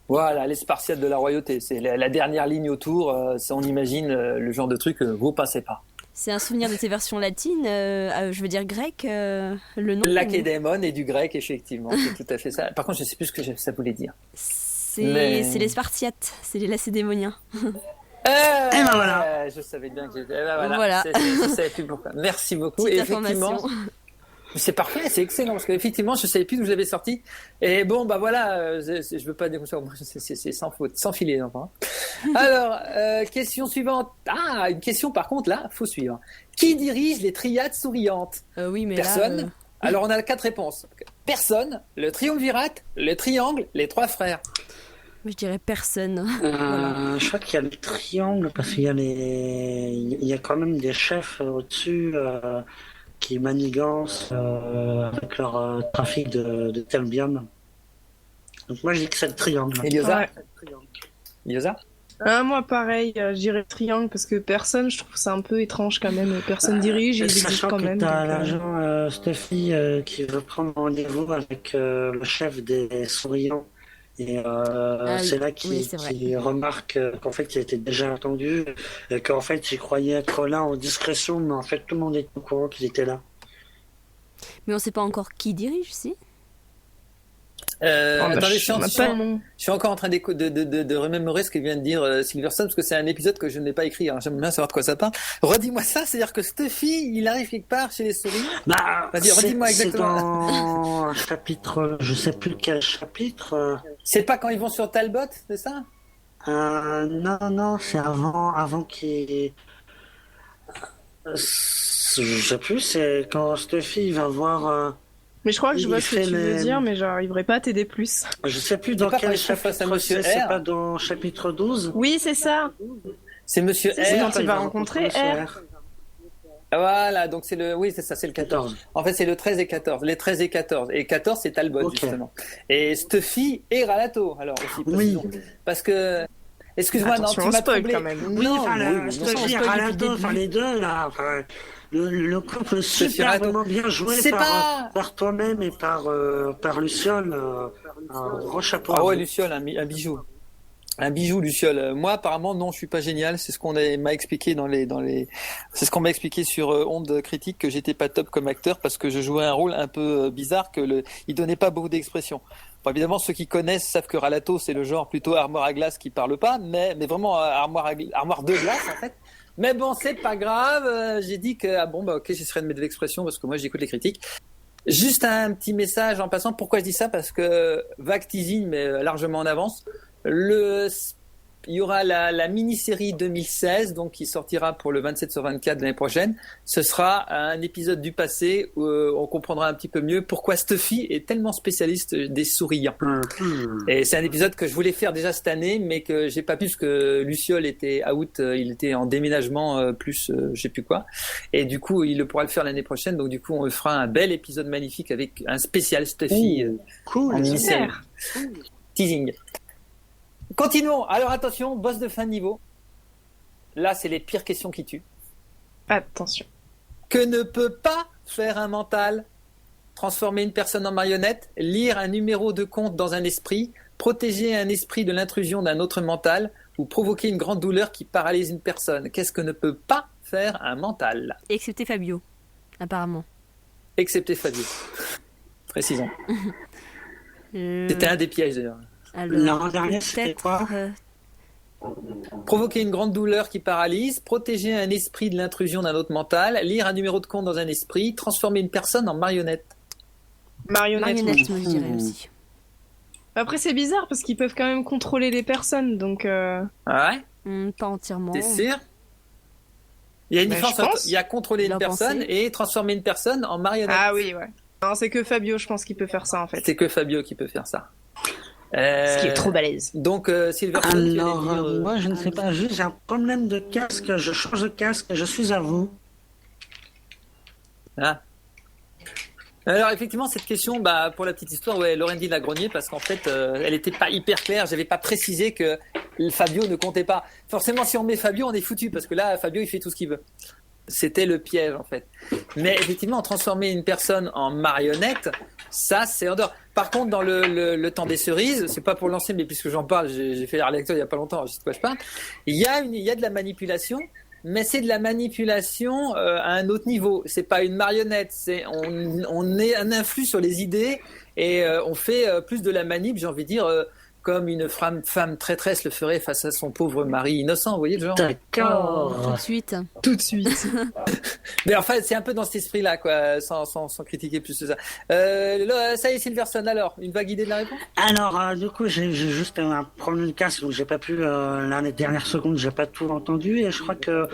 Speaker 1: Voilà, les Spartiates de la royauté, c'est la dernière ligne autour. On imagine le genre de truc, vous passez pas.
Speaker 2: C'est un souvenir de tes versions latines, je veux dire grec, le nom.
Speaker 1: Lacédémone et du grec, effectivement, c'est tout à fait ça. Par contre, je sais plus ce que ça voulait dire.
Speaker 2: C'est les Spartiates, c'est les Lacédémoniens.
Speaker 1: Voilà. Je savais bien que j'étais. Voilà. Je savais plus pourquoi. Merci beaucoup.
Speaker 2: Petite
Speaker 1: et effectivement, c'est parfait, c'est excellent parce qu'effectivement, je savais plus d'où j'avais sorti. Et bon, voilà, je veux pas dire ça. C'est sans faute, sans filet, enfin. Alors, question suivante. Une question par contre là, faut suivre. Qui dirige les triades souriantes?
Speaker 2: Oui, mais
Speaker 1: personne.
Speaker 2: Là,
Speaker 1: Alors, on a 4 réponses. Personne, le triumvirate, le triangle, les 3 frères.
Speaker 2: Je dirais personne.
Speaker 3: Voilà. Je crois qu'il y a le triangle parce qu'il y a il y a quand même des chefs au-dessus qui manigancent avec leur trafic de Telbium. Donc moi je dis que c'est le triangle.
Speaker 1: Eliosa? Eliosa?
Speaker 4: Moi pareil, je dirais triangle parce que personne, je trouve ça un peu étrange quand même. Personne dirige et il existe quand même.
Speaker 3: T'as l'agent Stuffy qui veut prendre rendez-vous avec le chef des souriants. Et c'est là qu'il remarque qu'en fait il était déjà attendu, qu'en fait il croyait être là en discrétion, mais en fait tout le monde est au courant qu'il était là.
Speaker 2: Mais on sait pas encore qui dirige, si.
Speaker 1: Attendez, je suis encore en train de remémorer ce que vient de dire Silverson, parce que c'est un épisode que je n'ai pas écrit, alors j'aime bien savoir de quoi ça parle. Redis-moi ça, c'est-à-dire que Stuffy, il arrive quelque part chez les souris. Vas-y, redis-moi exactement.
Speaker 3: C'est dans un chapitre, je sais plus quel chapitre.
Speaker 1: C'est pas quand ils vont sur Talbot, c'est ça?
Speaker 3: Non, c'est avant qu'il... Je sais plus, c'est quand Stuffy va voir...
Speaker 4: Mais je crois que je
Speaker 3: il
Speaker 4: vois ce que
Speaker 3: fait
Speaker 4: tu veux
Speaker 3: les-
Speaker 4: dire, mais j'arriverai pas à t'aider plus.
Speaker 3: Je sais plus dans
Speaker 1: pas
Speaker 3: quel
Speaker 1: quand il se face à
Speaker 3: chapitre
Speaker 1: Monsieur
Speaker 3: c'est
Speaker 1: R.
Speaker 3: pas dans chapitre 12?
Speaker 4: Oui, c'est ça.
Speaker 1: C'est Monsieur
Speaker 4: C'est
Speaker 1: R.
Speaker 4: quand il va rencontrer R.
Speaker 1: Voilà, donc oui, c'est ça, c'est le 14. En fait, c'est le 13 et 14. Les 13 et 14. Et 14, c'est Talbot,
Speaker 3: Ok.
Speaker 1: justement. Et Stuffy et Ralato, alors aussi,
Speaker 3: Oui.
Speaker 1: précisons. Parce que, excuse-moi, non,
Speaker 4: Attention,
Speaker 1: tu
Speaker 4: on
Speaker 1: m'as
Speaker 4: spoil
Speaker 1: troublé.
Speaker 4: quand même.
Speaker 3: Oui,
Speaker 1: Non,
Speaker 3: enfin,
Speaker 1: oui,
Speaker 3: Stuffy et
Speaker 1: non,
Speaker 3: Ralato, enfin les deux, là, enfin, le couple super
Speaker 1: Ralato.
Speaker 3: vraiment bien joué
Speaker 1: C'est pas...
Speaker 3: par toi-même et par Luciole, un gros chapeau à
Speaker 1: Ah ouais,
Speaker 3: vous.
Speaker 1: Luciole, un bijou. Un bijou, Luciole. Moi, apparemment, non, je suis pas génial. C'est ce qu'on m'a expliqué c'est ce qu'on m'a expliqué sur Onde Critique, que j'étais pas top comme acteur parce que je jouais un rôle un peu bizarre, il donnait pas beaucoup d'expression. Bon, évidemment, ceux qui connaissent savent que Ralato, c'est le genre plutôt armoire à glace qui parle pas, mais vraiment armoire de glace, en fait. Mais bon, c'est pas grave. J'ai dit que, ok, j'essaierai de mettre de l'expression parce que moi, j'écoute les critiques. Juste un petit message en passant. Pourquoi je dis ça? Parce que vague teasing, mais largement en avance. Il y aura la mini-série 2016, donc qui sortira pour le 27 sur 24 de l'année prochaine. Ce sera un épisode du passé où on comprendra un petit peu mieux pourquoi Stuffy est tellement spécialiste des souriants. Et c'est un épisode que je voulais faire déjà cette année, mais que j'ai pas pu parce que Luciole était out, il était en déménagement je sais plus quoi. Et du coup, il pourra le faire l'année prochaine. Donc du coup, on fera un bel épisode magnifique avec un spécial Stuffy
Speaker 3: Cool,
Speaker 1: en mini-série.
Speaker 4: Super.
Speaker 1: Teasing. Continuons. Alors attention, boss de fin de niveau. Là, c'est les pires questions qui tuent.
Speaker 4: Attention.
Speaker 1: Que ne peut pas faire un mental? Transformer une personne en marionnette, lire un numéro de compte dans un esprit, protéger un esprit de l'intrusion d'un autre mental ou provoquer une grande douleur qui paralyse une personne. Qu'est-ce que ne peut pas faire un mental?
Speaker 2: Excepté Fabio, apparemment.
Speaker 1: Excepté Fabio. Précisons. C'était un des pièges d'ailleurs.
Speaker 2: Alors,
Speaker 3: L'an dernier, c'était
Speaker 2: peut-être,
Speaker 3: quoi?
Speaker 1: Provoquer une grande douleur qui paralyse, protéger un esprit de l'intrusion d'un autre mental, lire un numéro de compte dans un esprit, transformer une personne en marionnette.
Speaker 4: Marionnette.
Speaker 2: marionnette, moi je dirais aussi.
Speaker 4: Après, c'est bizarre parce qu'ils peuvent quand même contrôler les personnes, donc.
Speaker 1: Ah ouais?
Speaker 2: Pas entièrement.
Speaker 1: T'es sûr? Il y a une
Speaker 4: Bah,
Speaker 1: différence
Speaker 4: je
Speaker 1: entre
Speaker 4: pense.
Speaker 1: il y a contrôler une
Speaker 2: Leur
Speaker 1: personne
Speaker 2: pensée.
Speaker 1: et transformer une personne en marionnette.
Speaker 4: Ah oui, ouais. Non, c'est que Fabio, je pense qu'il peut faire ça en fait.
Speaker 1: C'est que Fabio qui peut faire ça.
Speaker 4: Ce qui est trop balèze.
Speaker 1: Donc, Silverstone, tu allais
Speaker 3: Alors,
Speaker 1: dire,
Speaker 3: moi, je ne sais pas, juste j'ai un problème de casque, je change de casque, je suis à vous.
Speaker 1: Ah. Alors, effectivement, cette question, pour la petite histoire, ouais, Laurendi l'a grogné parce qu'en fait, elle était pas hyper claire. J'avais pas précisé que Fabio ne comptait pas. Forcément, si on met Fabio, on est foutu parce que là, Fabio, il fait tout ce qu'il veut. C'était le piège, en fait. Mais effectivement, transformer une personne en marionnette, ça, c'est en dehors. Par contre, dans le temps des cerises, c'est pas pour lancer, mais puisque j'en parle, j'ai fait la lecture il y a pas longtemps, je sais de quoi je parle. Il y a de la manipulation, mais c'est de la manipulation à un autre niveau. C'est pas une marionnette, on est un influx sur les idées et on fait plus de la manip, j'ai envie de dire, comme une femme traîtresse le ferait face à son pauvre mari innocent, vous voyez le genre?
Speaker 2: Tout
Speaker 3: D'accord.
Speaker 2: de suite.
Speaker 4: Tout de suite.
Speaker 1: Mais enfin, c'est un peu dans cet esprit-là, quoi, sans critiquer plus que ça. Là, ça y est, Silverstone, alors, une vague idée de la réponse?
Speaker 3: Alors, du coup, j'ai juste un problème de casque, donc j'ai pas pu, les dernières secondes, j'ai pas tout entendu, et je crois que...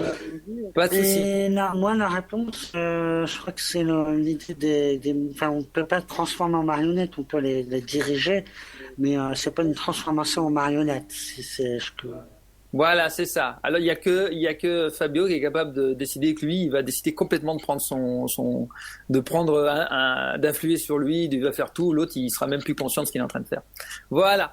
Speaker 1: Pas de souci.
Speaker 3: Et moi, la réponse, je crois que c'est l'idée enfin, on peut pas transformer en marionnette, on peut les diriger, mais c'est pas une transformation en marionnette.
Speaker 1: Voilà, c'est ça. Alors, il y a que Fabio qui est capable de décider que lui, il va décider complètement de prendre d'influer sur lui, il va faire tout, l'autre, il sera même plus conscient de ce qu'il est en train de faire. Voilà.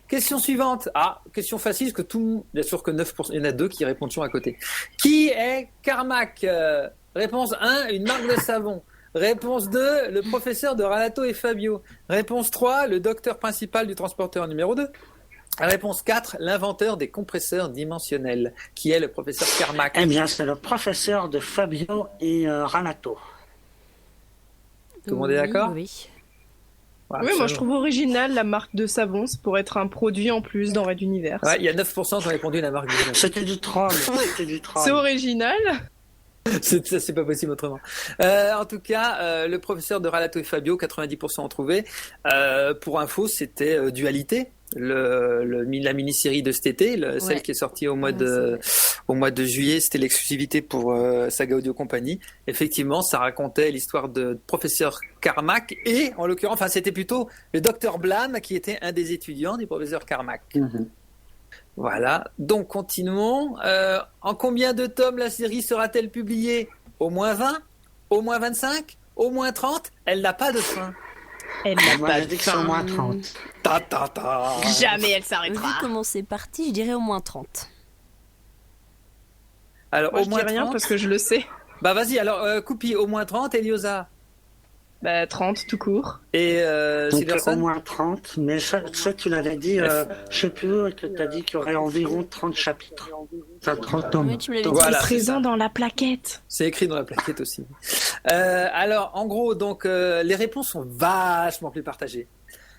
Speaker 1: Question suivante. Ah, question facile, parce que bien sûr que 9%, il y en a 2 qui répondent toujours à côté. Qui est Carmack? Réponse 1, une marque de savon. Réponse 2, le professeur de Ralato et Fabio. Réponse 3, le docteur principal du transporteur numéro 2. Réponse 4, l'inventeur des compresseurs dimensionnels. Qui est le professeur Carmack?
Speaker 3: Eh bien, c'est le professeur de Fabio et Ralato.
Speaker 1: Tout le monde est d'accord?
Speaker 2: Oui.
Speaker 1: Voilà,
Speaker 4: Oui, moi
Speaker 1: ça
Speaker 4: je
Speaker 1: va.
Speaker 4: trouve original la marque de savon, c'est pour être un produit en plus dans Red Universe.
Speaker 1: Ouais, il y a 9% qui ont répondu à la marque du
Speaker 3: C'était du troll. C'était du troll.
Speaker 4: C'est original.
Speaker 1: C'est pas possible autrement. En tout cas, le professeur de Ralato et Fabio, 90% ont trouvé. Pour info, c'était dualité. la mini-série de cet été, celle qui est sortie au mois de juillet, c'était l'exclusivité pour Saga Audio Company. Effectivement, ça racontait l'histoire de professeur Carmack et, en l'occurrence, enfin, c'était plutôt le docteur Blam qui était un des étudiants du professeur Carmack. Voilà. Donc, continuons. En combien de tomes la série sera-t-elle publiée? Au moins 20? Au moins 25? Au moins 30? Elle n'a pas de fin.
Speaker 4: Elle n'a
Speaker 3: Moi,
Speaker 4: pas
Speaker 3: je
Speaker 4: de
Speaker 3: dis que c'est au
Speaker 4: fin.
Speaker 3: moins 30.
Speaker 4: Jamais elle
Speaker 2: Vu
Speaker 4: s'arrêtera.
Speaker 2: comment c'est parti, je dirais au moins 30.
Speaker 1: Alors,
Speaker 4: Moi,
Speaker 1: au
Speaker 4: je
Speaker 1: moins
Speaker 4: dis rien
Speaker 1: 30.
Speaker 4: parce que je le sais.
Speaker 1: Bah, vas-y, alors, Coupi, au moins 30, Eliosa.
Speaker 4: Bah, 30 tout court.
Speaker 1: Et
Speaker 3: Donc
Speaker 1: Silverson
Speaker 3: au moins 30, mais ça tu l'avais dit, je sais plus, que tu as dit qu'il y aurait environ 30 chapitres. Enfin 30 tomes.
Speaker 2: Oui, tu me l'avais
Speaker 3: Donc,
Speaker 2: dit.
Speaker 1: Voilà,
Speaker 4: C'est
Speaker 1: c'est
Speaker 4: présent
Speaker 1: ça.
Speaker 4: dans la plaquette.
Speaker 1: C'est écrit dans la plaquette aussi. Alors, en gros, donc, les réponses sont vachement plus partagées.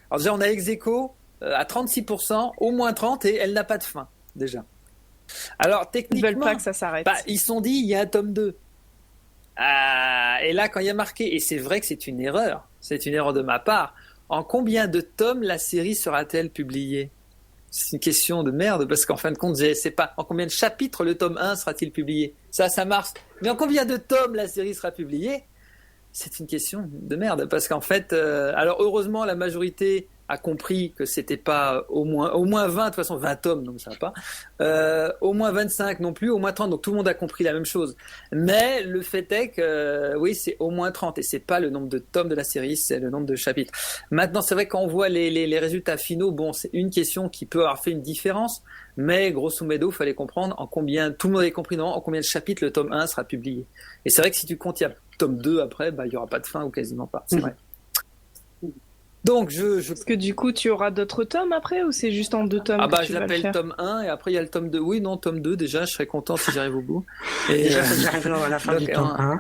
Speaker 1: Alors déjà, on a ex-aequo à 36%, au moins 30, et elle n'a pas de fin, déjà. Alors,
Speaker 4: Ils veulent
Speaker 1: techniquement,
Speaker 4: pas que ça s'arrête.
Speaker 1: ils se sont dit, il y a un tome 2. Et là, quand il y a marqué, et c'est vrai que c'est une erreur de ma part, en combien de tomes la série sera-t-elle publiée? C'est une question de merde, parce qu'en fin de compte, je sais pas en combien de chapitres le tome 1 sera-t-il publié. Ça marche. Mais en combien de tomes la série sera publiée? C'est une question de merde, parce qu'en fait, alors heureusement, la majorité a compris que c'était pas au moins 20, de toute façon 20 tomes, donc ça va pas. Au moins 25 non plus, au moins 30, donc tout le monde a compris la même chose. Mais le fait est que, oui, c'est au moins 30, et c'est pas le nombre de tomes de la série, c'est le nombre de chapitres. Maintenant, c'est vrai, quand on voit les résultats finaux, bon, c'est une question qui peut avoir fait une différence, mais grosso modo, il fallait comprendre en combien, tout le monde avait compris, non, en combien de chapitres le tome 1 sera publié. Et c'est vrai que si tu comptes, il y a tome 2 après, il y aura pas de fin ou quasiment pas, c'est vrai. Donc,
Speaker 4: Est-ce que du coup, tu auras d'autres tomes après ou c'est juste en 2 tomes
Speaker 1: Ah
Speaker 4: que
Speaker 1: bah
Speaker 4: tu
Speaker 1: je
Speaker 4: vas le
Speaker 1: l'appelle
Speaker 4: faire?
Speaker 1: tome 1 et après il y a le tome 2. Oui, non, tome 2 déjà, je serais content si j'arrive au bout. Et,
Speaker 3: déjà, j'arrive à la fin
Speaker 1: donc,
Speaker 3: du tome 1.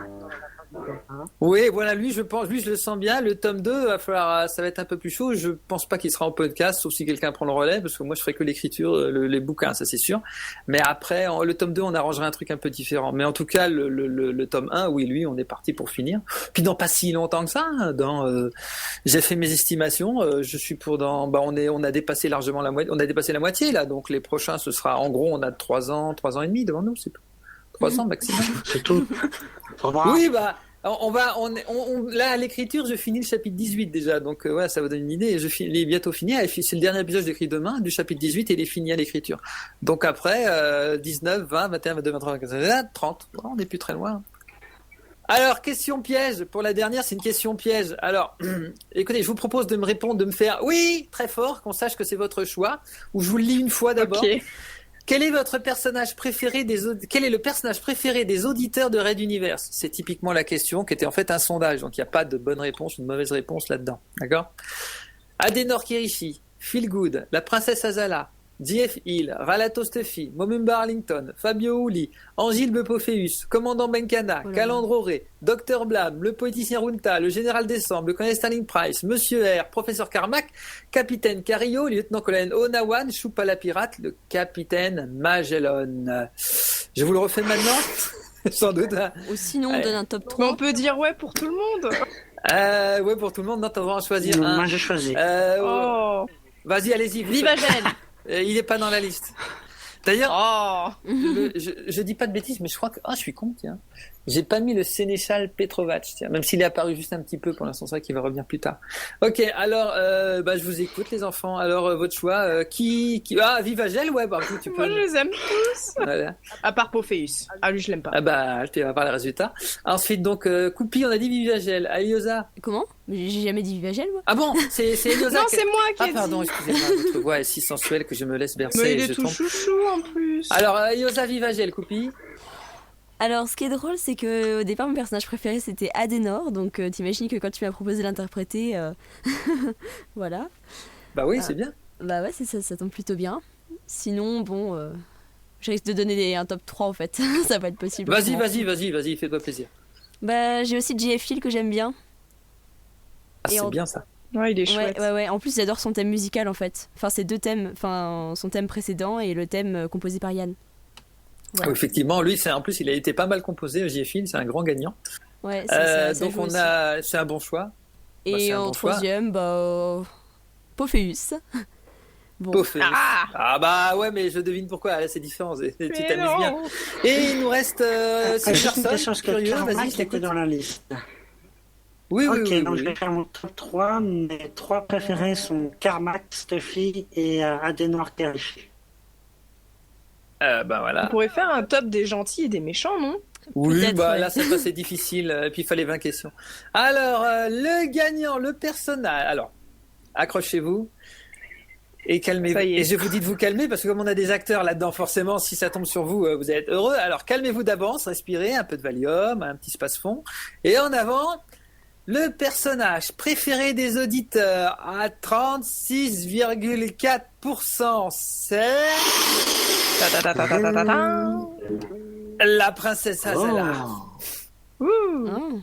Speaker 1: oui, voilà, lui je le sens bien. Le tome 2, ça va être un peu plus chaud. Je pense pas qu'il sera en podcast, sauf si quelqu'un prend le relais, parce que moi je ferai que l'écriture, les bouquins, ça c'est sûr. Mais après, le tome 2, on arrangerait un truc un peu différent. Mais en tout cas, le tome 1, oui, lui, on est parti pour finir. Puis dans pas si longtemps que ça, j'ai fait mes estimations, je suis on a dépassé largement on a dépassé la moitié là. Donc les prochains, ce sera, en gros, on a 3 ans et demi devant nous, c'est tout. 3 ans maximum.
Speaker 3: C'est tout. Au revoir.
Speaker 1: Oui, bah, là, à l'écriture, je finis le chapitre 18 déjà, donc ouais, ça vous donne une idée. Il est bientôt fini. C'est le dernier épisode que j'écris demain, du chapitre 18, et il est fini à l'écriture. Donc après, 19, 20, 21, 22, 23, 24, 30. On n'est plus très loin. Alors, question piège. Pour la dernière, c'est une question piège. Alors, écoutez, je vous propose de me répondre, de me faire oui, très fort, qu'on sache que c'est votre choix, ou je vous le lis une fois d'abord.
Speaker 4: Ok.
Speaker 1: Quel est le personnage préféré des auditeurs de Red Universe? C'est typiquement la question qui était en fait un sondage, donc il n'y a pas de bonne réponse ou de mauvaise réponse là-dedans. D'accord? Adenor Kirishi, Phil Good, la princesse Azala, J.F. Hill, Ralato Stuffy, Momumba Arlington, Fabio Uli, Angile Bepofeus, Commandant Benkana, Calandroré, Dr Blam, le poéticien Runta, le général Décembre, le colonel Sterling Price, Monsieur R, Professeur Carmack, Capitaine Carillo, lieutenant-colonel Onawan, Choupa la pirate, le capitaine Magellan. Je vous le refais maintenant? Sans doute. Hein.
Speaker 2: Ou sinon, on
Speaker 1: Ouais.
Speaker 2: donne un top
Speaker 4: Mais
Speaker 2: 3.
Speaker 4: on peut dire ouais pour tout le monde.
Speaker 1: Ouais, pour tout le monde, non, t'as le droit de choisir
Speaker 3: Non,
Speaker 1: un.
Speaker 3: moi j'ai choisi.
Speaker 4: Oh.
Speaker 1: Vas-y, allez-y.
Speaker 4: Viva Gel.
Speaker 1: Il est pas dans la liste. D'ailleurs,
Speaker 4: Oh.
Speaker 1: je dis pas de bêtises, mais je crois que je suis con, tiens. J'ai pas mis le sénéchal Petrovac, tiens, même s'il est apparu juste un petit peu pour l'instant, c'est vrai qu'il va revenir plus tard. Ok, alors je vous écoute les enfants. Alors votre choix, Viva Gel, ouais, bah tu peux.
Speaker 4: Moi je les aime tous.
Speaker 1: Voilà.
Speaker 4: À part Pophéus. Ah lui je l'aime pas.
Speaker 1: Ah bah, tu vas voir les résultats. Ensuite donc Coupi, on a dit Viva Gel. Eliosa.
Speaker 2: Comment? Mais j'ai jamais dit Vivagel, moi.
Speaker 1: Ah bon, c'est Eliosa.
Speaker 4: Non c'est moi qui
Speaker 1: Ah
Speaker 4: ai
Speaker 1: pardon,
Speaker 4: dit.
Speaker 1: excusez-moi, votre voix est si sensuelle que je me laisse bercer.
Speaker 4: Mais il
Speaker 1: et
Speaker 4: est
Speaker 1: je
Speaker 4: tout
Speaker 1: tombe.
Speaker 4: chouchou en plus.
Speaker 1: Alors Eliosa Viva Gel, Coupi.
Speaker 2: Alors, ce qui est drôle, c'est que au départ, mon personnage préféré, c'était Adenor. Donc, t'imagines que quand tu m'as proposé de l'interpréter, voilà.
Speaker 1: Bah oui, c'est bien.
Speaker 2: Bah ouais, ça tombe plutôt bien. Sinon, bon, je risque de donner un top 3, en fait. Ça va être possible.
Speaker 1: Vas-y, fais-toi plaisir.
Speaker 2: Bah, j'ai aussi JF Hill que j'aime bien.
Speaker 1: Ah,
Speaker 2: Et
Speaker 1: c'est
Speaker 2: en-
Speaker 1: bien ça.
Speaker 4: Ouais il est chouette.
Speaker 2: Ouais. En plus, j'adore son thème musical, en fait. Enfin, ces deux thèmes. Enfin, son thème précédent et le thème composé par Yann. Voilà.
Speaker 1: Effectivement, lui, en plus, il a été pas mal composé. JFil, c'est un grand gagnant.
Speaker 2: Ouais, ça
Speaker 1: Donc
Speaker 2: joue
Speaker 1: on
Speaker 2: aussi.
Speaker 1: c'est un bon choix.
Speaker 2: Et
Speaker 1: c'est un
Speaker 2: en
Speaker 1: bon choix.
Speaker 2: troisième, Pophéus. Bon.
Speaker 1: Pophéus.
Speaker 4: Ah.
Speaker 1: Ah bah ouais, mais je devine pourquoi. Là, c'est différent. Tu
Speaker 4: Mais
Speaker 1: t'amuses
Speaker 4: non.
Speaker 1: bien. Et il nous reste 6
Speaker 3: Juste une
Speaker 1: personnes.
Speaker 3: question, est-ce que
Speaker 1: Curieux,
Speaker 3: Carmack
Speaker 1: vas-y, je
Speaker 3: était
Speaker 1: t'écoute.
Speaker 3: dans la liste?
Speaker 1: Oui, oui,
Speaker 3: Ok,
Speaker 1: oui.
Speaker 3: donc
Speaker 1: oui.
Speaker 3: je vais faire mon top 3. Mes 3 préférés sont Carmack, Stuffy et Adenor Kerishi.
Speaker 1: Bah
Speaker 4: On
Speaker 1: voilà.
Speaker 4: pourrait faire un top des gentils et des méchants, non?
Speaker 1: Oui,
Speaker 2: Peut-être,
Speaker 1: bah
Speaker 2: ouais.
Speaker 1: là, ça passait difficile. Et puis, il fallait 20 questions. Alors, le gagnant, le personnage. Alors, accrochez-vous. Et calmez-vous.
Speaker 4: Ça y est.
Speaker 1: Et je vous dis de vous calmer parce que comme on a des acteurs là-dedans, forcément, si ça tombe sur vous, vous allez être heureux. Alors calmez-vous d'avance, respirez, un peu de Valium, un petit space-fond. Et en avant, le personnage préféré des auditeurs à 36,4%, c'est la princesse Azala.
Speaker 3: Oh.
Speaker 4: Ouh.
Speaker 2: Oh.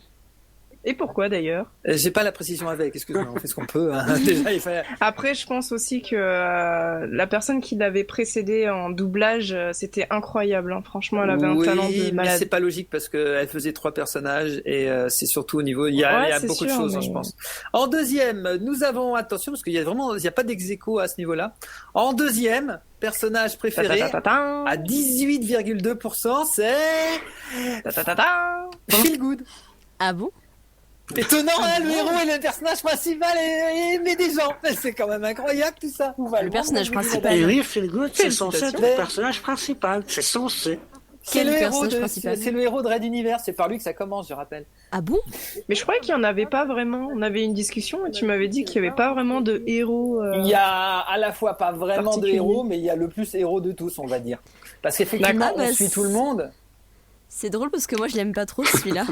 Speaker 4: Et pourquoi d'ailleurs?
Speaker 1: J'ai pas la précision avec, excuse-moi, on fait ce qu'on peut. Hein. Déjà, il fallait...
Speaker 4: Après, je pense aussi que la personne qui l'avait précédée en doublage, c'était incroyable. Hein. Franchement, elle avait un talent de
Speaker 1: mais
Speaker 4: malade.
Speaker 1: c'est pas logique parce qu'elle faisait 3 personnages et c'est surtout au niveau. Il y a,
Speaker 4: Ouais,
Speaker 1: il y a
Speaker 4: c'est
Speaker 1: beaucoup de
Speaker 4: sûr,
Speaker 1: choses,
Speaker 4: mais-
Speaker 1: je pense. En deuxième, nous avons attention parce qu'il y a vraiment, il y a pas d'ex-aequo à ce niveau-là. En deuxième, personnage préféré
Speaker 4: Ta-ta-ta-ta-ta.
Speaker 1: à 18,2%, c'est
Speaker 4: Ta-ta-ta-ta.
Speaker 1: Feel Good.
Speaker 2: Ah bon?
Speaker 1: Étonnant, hein, le héros et le personnage principal mais des gens. C'est quand même incroyable tout ça.
Speaker 2: Le personnage principal.
Speaker 3: Et oui, Feel Good, c'est censé être
Speaker 1: Félicitations.
Speaker 3: le personnage principal. C'est censé.
Speaker 1: C'est
Speaker 2: Quel
Speaker 1: le héros
Speaker 2: personnage
Speaker 1: de,
Speaker 2: principal?
Speaker 1: c'est le héros de Red Universe. C'est par lui que ça commence, je rappelle.
Speaker 2: Ah bon?
Speaker 4: Mais je croyais qu'il n'y en avait pas vraiment. On avait une discussion et tu m'avais dit qu'il n'y avait pas vraiment de héros.
Speaker 1: Il y a à la fois pas vraiment de
Speaker 4: particulier.
Speaker 1: héros, mais il y a le plus héros de tous, on va dire. Parce qu'effectivement,
Speaker 2: D'accord.
Speaker 1: on suit tout le monde.
Speaker 2: C'est drôle parce que moi je l'aime pas trop celui-là.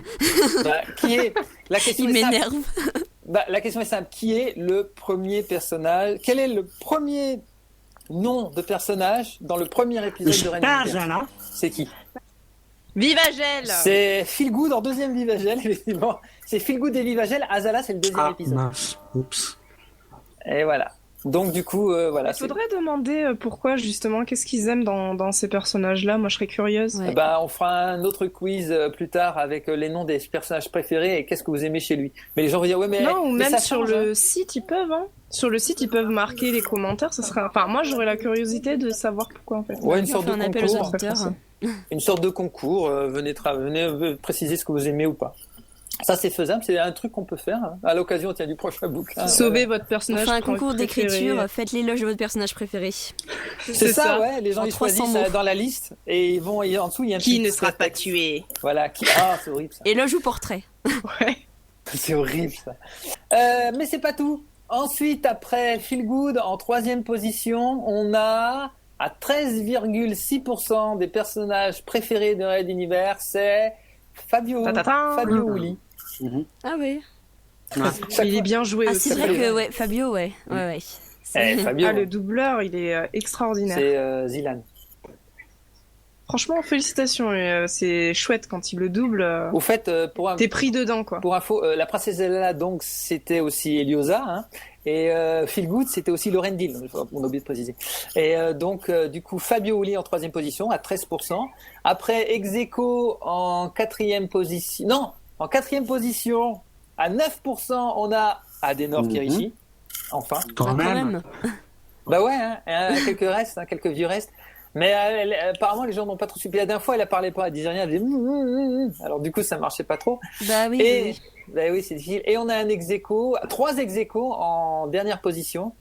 Speaker 1: Qui est la question
Speaker 2: Il
Speaker 1: est simple.
Speaker 2: m'énerve.
Speaker 1: La question est simple. Qui est le premier personnage? Quel est le premier nom de personnage dans le premier épisode de Red
Speaker 3: Pas
Speaker 1: Universe?
Speaker 3: Azala.
Speaker 1: C'est qui?
Speaker 4: Vivagel.
Speaker 1: C'est Feel Good en deuxième Vivagel, effectivement. C'est Feel Good et Vivagel. Azala, c'est le deuxième
Speaker 3: Ah,
Speaker 1: épisode.
Speaker 3: mince. Oups.
Speaker 1: Et voilà. Donc du coup, voilà.
Speaker 4: Il faudrait demander pourquoi justement, qu'est-ce qu'ils aiment dans ces personnages-là. Moi, je serais curieuse.
Speaker 2: Ouais.
Speaker 1: Bah, on fera un autre quiz plus tard avec les noms des personnages préférés et qu'est-ce que vous aimez chez lui. Mais les gens vont dire ouais mais
Speaker 4: Non, ou
Speaker 1: mais
Speaker 4: même
Speaker 1: ça
Speaker 4: sur
Speaker 1: change,
Speaker 4: le
Speaker 1: hein.
Speaker 4: site, ils peuvent. Hein. Sur le site, ils peuvent marquer les commentaires. Ça serait. Enfin, moi, j'aurais la curiosité de savoir pourquoi en fait.
Speaker 1: Ouais, une
Speaker 2: On
Speaker 1: sorte
Speaker 2: fait
Speaker 1: de
Speaker 2: un appel aux
Speaker 1: concours.
Speaker 2: auditeurs.
Speaker 1: Une sorte de concours. Venez préciser ce que vous aimez ou pas. Ça c'est faisable, c'est un truc qu'on peut faire hein, à l'occasion du prochain bouquin.
Speaker 4: Sauver votre
Speaker 2: On
Speaker 4: personnage.
Speaker 2: fait un concours
Speaker 4: préféré.
Speaker 2: d'écriture, faites l'éloge de votre personnage préféré.
Speaker 1: C'est ça, ouais. Les gens
Speaker 2: En
Speaker 1: ils
Speaker 2: 300
Speaker 1: choisissent
Speaker 2: mots.
Speaker 1: dans la liste et ils vont en dessous il y a un
Speaker 4: Qui
Speaker 1: petit
Speaker 4: ne sera pas
Speaker 1: texte.
Speaker 4: tué.
Speaker 1: Voilà. Ah c'est horrible ça.
Speaker 2: Éloge ou portrait.
Speaker 4: Ouais.
Speaker 1: C'est horrible ça. Mais c'est pas tout. Ensuite, après Feel Good, en troisième position, on a à 13,6% des personnages préférés de Red Universe, c'est Fabio
Speaker 4: Ta-ta-ta.
Speaker 1: Uli.
Speaker 2: Ah oui.
Speaker 4: Il est bien joué
Speaker 2: Ah
Speaker 4: aussi.
Speaker 2: c'est vrai que ouais, Fabio, ouais. Ouais.
Speaker 1: Eh, Fabio,
Speaker 4: Ah, le doubleur, il est extraordinaire.
Speaker 1: c'est Zilan.
Speaker 4: Franchement, félicitations. C'est chouette quand il le double.
Speaker 1: Au fait,
Speaker 4: T'es pris dedans, quoi.
Speaker 1: pour info, la princesse Zelda, donc, c'était aussi Eliosa, hein, et Feel Good, c'était aussi Lorendil, on a oublié de préciser. Et donc, du coup, Fabio Uli en troisième position, à 13%. Après, Ex-Aequo en quatrième position. Non, en quatrième position, à 9%, on a Adenor Kirishi. Enfin.
Speaker 3: Quand
Speaker 2: Ah, quand
Speaker 3: même.
Speaker 2: même.
Speaker 1: Bah ouais, hein, quelques restes, hein, quelques vieux restes. Mais apparemment, les gens n'ont pas trop suivi. La dernière fois, elle ne parlait pas, elle disait rien, elle faisait Alors du coup, ça marchait pas trop.
Speaker 2: Bah oui.
Speaker 1: Et
Speaker 2: oui.
Speaker 1: bah oui, c'est difficile. Et on a un ex-aequo, 3 ex-aequo en dernière position.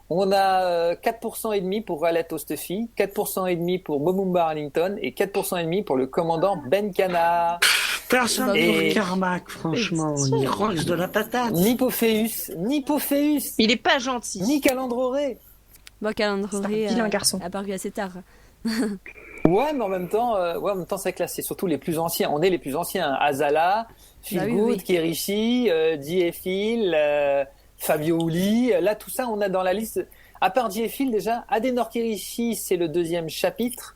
Speaker 1: On a 4% et demi pour Ralette Ostefi, 4% et demi pour Bomumba Arlington et 4% et demi pour le commandant Ben Kana.
Speaker 3: Personne
Speaker 1: Et-
Speaker 3: pour Carmack, franchement. Il roxe de la patate.
Speaker 1: Ni Pophéus,
Speaker 4: Il est pas gentil.
Speaker 1: ni Calandroré.
Speaker 2: Bon,
Speaker 4: C'est un
Speaker 2: calendrier.
Speaker 4: vilain garçon.
Speaker 2: A paru assez tard.
Speaker 1: Ouais, mais en même temps, c'est classé. Surtout les plus anciens. On est les plus anciens. Azala, Feel
Speaker 2: Bah oui,
Speaker 1: Good,
Speaker 2: oui.
Speaker 1: Kirishi, Diefil, Fabio Uli. Là, tout ça, on a dans la liste. À part Diefil, déjà, Adenor Kirishi, c'est le deuxième chapitre.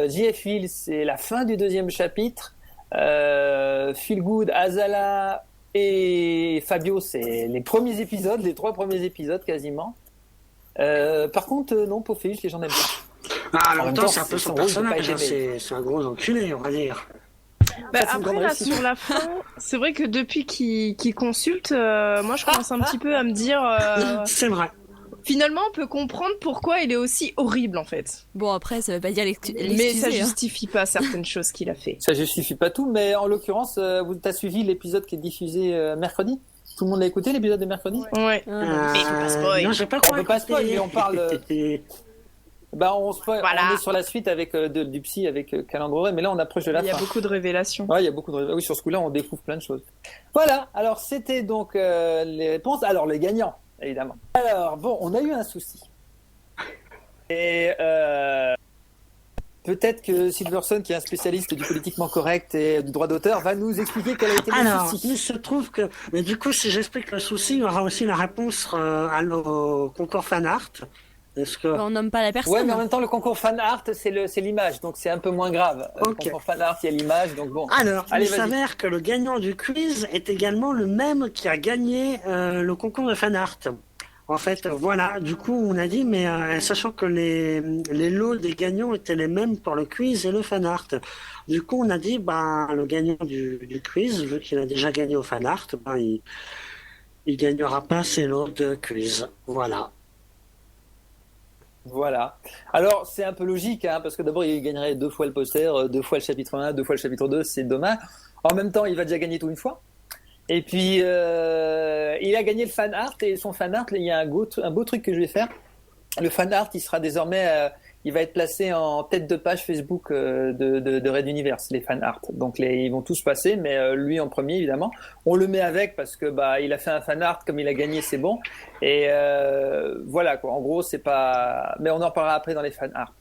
Speaker 1: Diefil, c'est la fin du deuxième chapitre. Feel Good, Azala et Fabio, c'est les premiers épisodes, les 3 premiers épisodes quasiment. Par contre, non, Pophéus, les gens n'aiment pas.
Speaker 3: Ah, en
Speaker 1: En
Speaker 3: même
Speaker 1: même
Speaker 3: temps,
Speaker 1: temps,
Speaker 3: c'est un peu
Speaker 1: son
Speaker 3: son
Speaker 1: rôle de pas
Speaker 3: personnage.
Speaker 1: être
Speaker 3: Hein, c'est un gros enculé, on va dire.
Speaker 4: Bah,
Speaker 1: Ça, c'est une grande
Speaker 4: après, là,
Speaker 1: réussite.
Speaker 4: sur la fin, c'est vrai que depuis qu'il consulte, moi, je commence un petit peu à me dire...
Speaker 3: C'est vrai.
Speaker 4: finalement, on peut comprendre pourquoi il est aussi horrible, en fait.
Speaker 2: Bon, après, ça veut pas dire l'excuser.
Speaker 4: Mais ça justifie pas certaines choses qu'il a fait.
Speaker 1: Ça justifie pas tout, mais en l'occurrence, t'as suivi l'épisode qui est diffusé mercredi? Tout le monde l'a écouté, l'épisode de mercredi?
Speaker 4: Ouais.
Speaker 3: Mais
Speaker 4: faut pas spoil.
Speaker 3: Non, j'ai pas
Speaker 1: On peut pas spoil, mais on parle. On est sur la suite avec du psy avec Calandre, mais là on approche de la fin.
Speaker 4: Il y a beaucoup de révélations.
Speaker 1: Ouais, il y a beaucoup de révélations. Oui, sur ce coup-là, on découvre plein de choses. Voilà. Alors c'était donc les réponses. Alors les gagnants, évidemment. Alors bon, on a eu un souci. Et peut-être que Silverson, qui est un spécialiste du politiquement correct et du droit d'auteur, va nous expliquer quel a été le souci.
Speaker 3: Il se trouve que, mais du coup, si j'explique le souci, il y aura aussi la réponse au concours fan art.
Speaker 2: On nomme pas la personne.
Speaker 1: Ouais, mais en même temps, le concours fan art, c'est l'image, donc c'est un peu moins grave.
Speaker 3: Okay.
Speaker 1: Le concours fan art, il y a l'image, donc bon.
Speaker 3: Alors, il s'avère que le gagnant du quiz est également le même qui a gagné le concours de fan art. En fait, voilà. Du coup, on a dit, mais sachant que les lots des gagnants étaient les mêmes pour le quiz et le fan art. Du coup, on a dit, le gagnant du quiz, vu qu'il a déjà gagné au fan art, il gagnera pas ses lots de quiz. Voilà.
Speaker 1: Voilà. Alors, c'est un peu logique, parce que d'abord, il gagnerait 2 fois le poster, 2 fois le chapitre 1, 2 fois le chapitre 2, c'est dommage. En même temps, il va déjà gagner tout une fois. Et puis, il a gagné le fan art, et son fan art, il y a un beau truc que je vais faire. Le fan art, il sera désormais, il va être placé en tête de page Facebook de Red Universe, les fan art. Donc ils vont tous passer, mais lui en premier évidemment. On le met avec parce que il a fait un fan art, comme il a gagné, c'est bon. Et voilà quoi. En gros, c'est pas. Mais on en parlera après dans les fan art.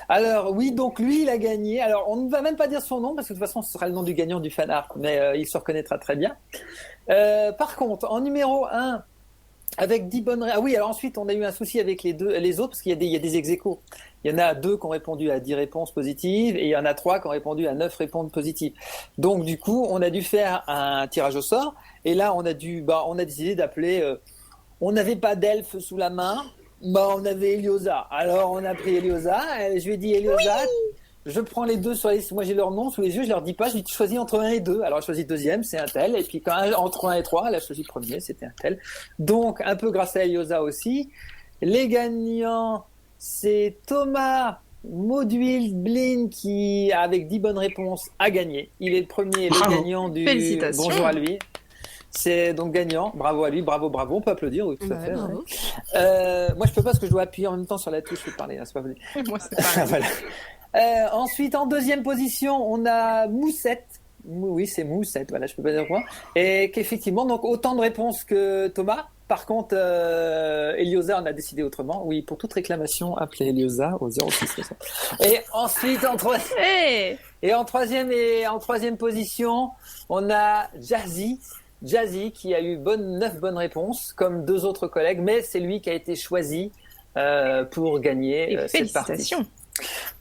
Speaker 1: Alors oui, donc lui il a gagné. Alors on ne va même pas dire son nom parce que de toute façon ce sera le nom du gagnant du fan art, mais il se reconnaîtra très bien. Par contre, en numéro 1. Avec 10 bonnes réponses. Ah oui, alors ensuite, on a eu un souci avec les autres, parce qu'il y a des ex-aequos. Il y en a 2 qui ont répondu à 10 réponses positives, et il y en a 3 qui ont répondu à 9 réponses positives. Donc, du coup, on a dû faire un tirage au sort, et là, on a décidé d'appeler, on n'avait pas d'elfe sous la main, on avait Eliosa. Alors, on a pris Eliosa, je lui ai dit, Eliosa, je prends les 2 sur les listes. Moi, j'ai leur nom sous les yeux, je leur dis pas, je lui dis, choisis entre 1 et 2. Alors, je choisis deuxième, c'est un tel. Et puis, entre 1 et 3, elle a choisi premier, c'était un tel. Donc, un peu grâce à Eliosa aussi. Les gagnants, c'est Thomas Mauduil Blin qui, avec 10 bonnes réponses, a gagné. Il est le premier, le gagnant du.
Speaker 4: Félicitations.
Speaker 1: Bonjour à lui. C'est donc gagnant. Bravo à lui, bravo. On peut applaudir, oui, tout à fait.
Speaker 2: Bravo.
Speaker 1: Moi, je peux pas parce que je dois appuyer en même temps sur la touche pour parler. C'est pas possible.
Speaker 4: Moi, c'est pareil.
Speaker 1: Voilà. Ensuite, en deuxième position, on a Moussette. Oui, c'est Moussette, voilà, je peux pas dire quoi. Et qu'effectivement, donc autant de réponses que Thomas. Par contre, Eliosa en a décidé autrement. Oui, pour toute réclamation, appelez Eliosa au 06. Et ensuite, en troisième position, on a Jazzy qui a eu 9 bonnes réponses, comme 2 autres collègues, mais c'est lui qui a été choisi pour gagner cette partie.
Speaker 4: Félicitations.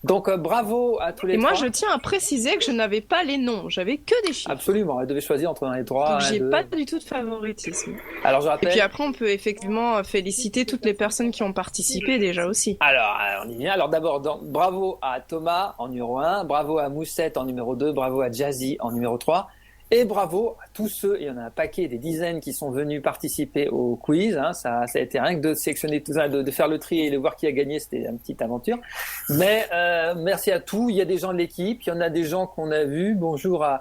Speaker 1: Donc bravo à tous les trois.
Speaker 4: Et moi, je tiens à préciser que je n'avais pas les noms, j'avais que des chiffres.
Speaker 1: Absolument, elle devait choisir entre 1 et 3.
Speaker 4: Donc j'ai pas du tout de favoritisme.
Speaker 1: Alors je rappelle.
Speaker 4: Et puis après, on peut effectivement féliciter toutes les personnes qui ont participé déjà aussi.
Speaker 1: Alors, on y vient. Alors d'abord, bravo à Thomas en numéro 1, bravo à Moussette en numéro 2, bravo à Jazzy en numéro 3. Et bravo à tous ceux, il y en a un paquet, des dizaines qui sont venus participer au quiz. Ça a été rien que de sélectionner tout ça, de faire le tri et de voir qui a gagné, c'était une petite aventure. Mais merci à tous. Il y a des gens de l'équipe, il y en a des gens qu'on a vus. Bonjour à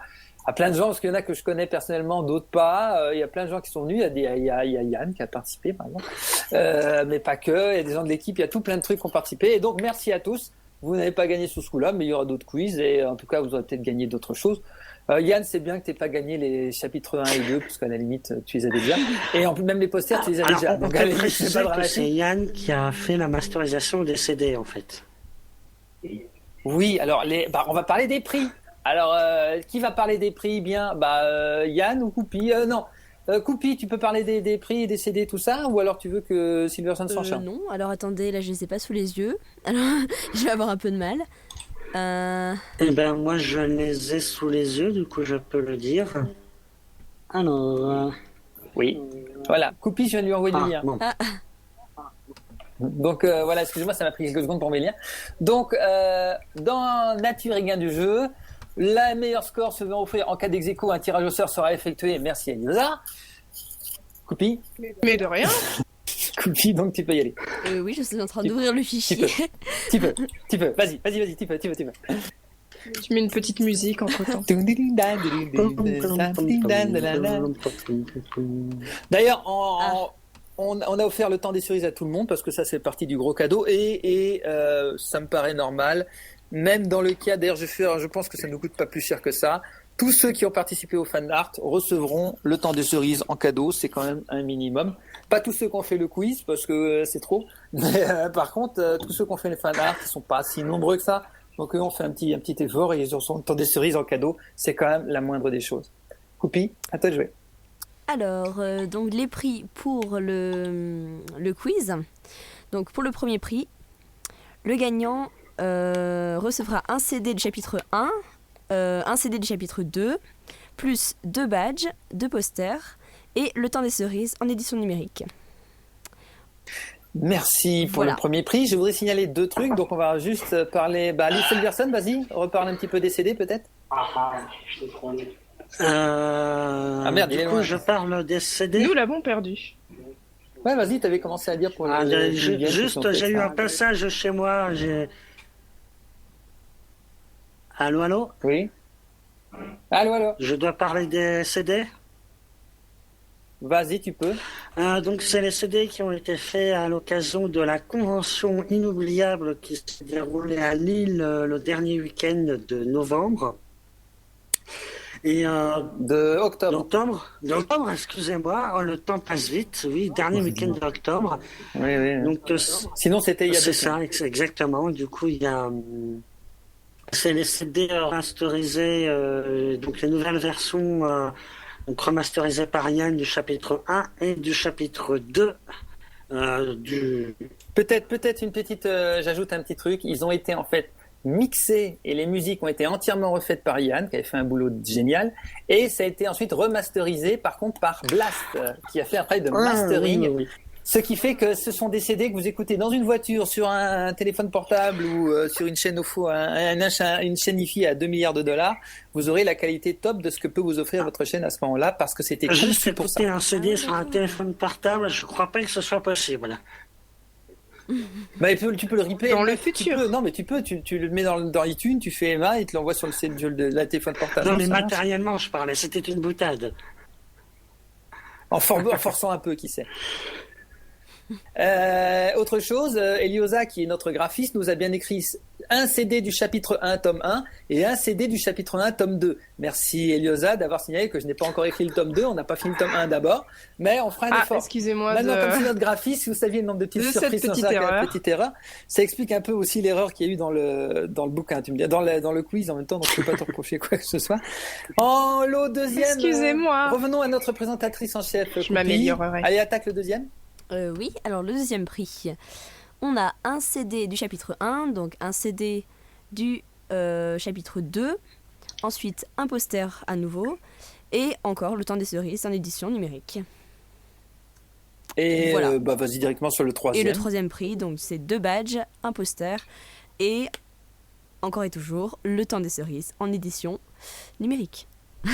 Speaker 1: plein de gens, parce qu'il y en a que je connais personnellement, d'autres pas. Il y a plein de gens qui sont venus. Il y a Yann qui a participé, par exemple. Mais pas que. Il y a des gens de l'équipe. Il y a tout plein de trucs qui ont participé. Et donc merci à tous. Vous n'avez pas gagné sur ce coup-là, mais il y aura d'autres quiz et en tout cas vous aurez peut-être gagné d'autres choses. Yann, c'est bien que tu n'aies pas gagné les chapitres 1 et 2, parce qu'à la limite, tu les avais déjà. Et en plus, même les posters, tu les avais déjà. Donc, à la limite, c'est pas dramatique.
Speaker 3: C'est Yann qui a fait la masterisation des CD, en fait.
Speaker 1: Oui, alors, on va parler des prix. Alors, qui va parler des prix bien Yann ou Coupi Non. Coupi, tu peux parler des prix, des CD, tout ça, ou alors tu veux que Silverson s'en charge?
Speaker 2: Non, alors attendez, là je les ai pas sous les yeux. Alors, je vais avoir un peu de mal.
Speaker 3: Eh ben moi je les ai sous les yeux, du coup je peux le dire. Alors.
Speaker 1: Oui. Voilà. Coupi, je viens de lui envoyer le lien.
Speaker 3: Bon.
Speaker 1: Donc voilà, excusez-moi, ça m'a pris quelques secondes pour mes liens. Donc dans Nature et gain du jeu, la meilleure score se va offrir en cas d'ex-aequo, un tirage au sort sera effectué. Merci Eliosa. Coupi.
Speaker 4: Mais de rien.
Speaker 1: Coupi, donc tu peux y aller.
Speaker 2: Oui, je suis en train d'ouvrir le fichier.
Speaker 1: Tu peux. Vas-y, tu peux.
Speaker 4: Tu mets une petite musique entre-temps.
Speaker 1: D'ailleurs, on a offert le temps des cerises à tout le monde parce que ça c'est partie du gros cadeau et ça me paraît normal. Même dans le cas, d'ailleurs, je pense que ça ne nous coûte pas plus cher que ça. Tous ceux qui ont participé au fan art recevront le temps des cerises en cadeau. C'est quand même un minimum. Pas tous ceux qui ont fait le quiz parce que c'est trop. Mais par contre, tous ceux qui ont fait les fan art, ils sont pas si nombreux que ça. Donc on fait un petit effort et ils ont le temps des cerises en cadeau. C'est quand même la moindre des choses. Coupi, à toi de jouer.
Speaker 2: Alors, donc les prix pour le quiz. Donc pour le premier prix, le gagnant recevra un CD du chapitre 1, un CD du chapitre 2, plus 2 badges, 2 posters et le temps des cerises en édition numérique.
Speaker 1: Merci pour le premier prix. Je voudrais signaler 2 trucs. Donc on va juste parler... Lee Selverson, vas-y, reparle un petit peu des CD peut-être.
Speaker 3: Je te prends. Merde, du coup, je parle des CD.
Speaker 4: Nous l'avons perdu.
Speaker 1: Ouais, vas-y, t'avais commencé à dire pour
Speaker 3: juste, j'ai eu un passage chez moi. Allô?
Speaker 1: Oui. Allô?
Speaker 3: Je dois parler des CD?
Speaker 1: Vas-y, tu peux.
Speaker 3: Donc, c'est les CD qui ont été faits à l'occasion de la convention inoubliable qui s'est déroulée à Lille le dernier week-end de novembre. Et d'octobre, excusez-moi, le temps passe vite. Oui, dernier week-end d'octobre.
Speaker 1: Oui.
Speaker 3: Donc,
Speaker 1: sinon, c'était il y a 2
Speaker 3: semaines. C'est ça, exactement. Du coup, il y a... c'est les CD remasterisés, donc les nouvelles versions donc remasterisées par Yann du chapitre 1 et du chapitre 2 du...
Speaker 1: Peut-être une petite... j'ajoute un petit truc. Ils ont été en fait mixés et les musiques ont été entièrement refaites par Yann, qui avait fait un boulot génial. Et ça a été ensuite remasterisé, par contre, par Blast, qui a fait un travail de mastering. Oui. Ce qui fait que ce sont des CD que vous écoutez dans une voiture, sur un téléphone portable ou sur une chaîne une chaîne IFI à 2 milliards de dollars. Vous aurez la qualité top de ce que peut vous offrir votre chaîne à ce moment-là parce que c'était
Speaker 3: juste
Speaker 1: pour ça.
Speaker 3: Écouter un CD sur un téléphone portable, je crois pas que ce soit possible.
Speaker 1: Bah, tu peux le replay
Speaker 4: dans le futur.
Speaker 1: Tu le mets dans iTunes, tu fais EMA et tu l'envoies sur la téléphone portable.
Speaker 3: Non, mais matériellement, je parlais, c'était une boutade.
Speaker 1: En forçant un peu, qui sait. Autre chose, Eliosa, qui est notre graphiste, nous a bien écrit un CD du chapitre 1, tome 1 et un CD du chapitre 1, tome 2. Merci Eliosa d'avoir signalé que je n'ai pas encore écrit le tome 2, on n'a pas fini le tome 1 d'abord, mais on fera un effort.
Speaker 4: Excusez-moi.
Speaker 1: Maintenant, comme c'est notre graphiste, si vous saviez le nombre de petites surprises sur chaque petite erreur, ça explique un peu aussi l'erreur qu'il y a eu dans le bouquin, tu me dis, dans le quiz en même temps, donc je ne peux pas te reprocher quoi que ce soit. En lot deuxième,
Speaker 4: excusez-moi.
Speaker 1: Revenons à notre présentatrice en chef.
Speaker 4: Je m'améliorerai.
Speaker 1: Allez, attaque le deuxième.
Speaker 2: Oui, alors le deuxième prix, on a un CD du chapitre 1, donc un CD du chapitre 2, ensuite un poster à nouveau, et encore le temps des cerises en édition numérique.
Speaker 1: Et voilà. Vas-y directement sur le troisième.
Speaker 2: Et le troisième prix, donc c'est 2 badges, un poster, et encore et toujours le temps des cerises en édition numérique.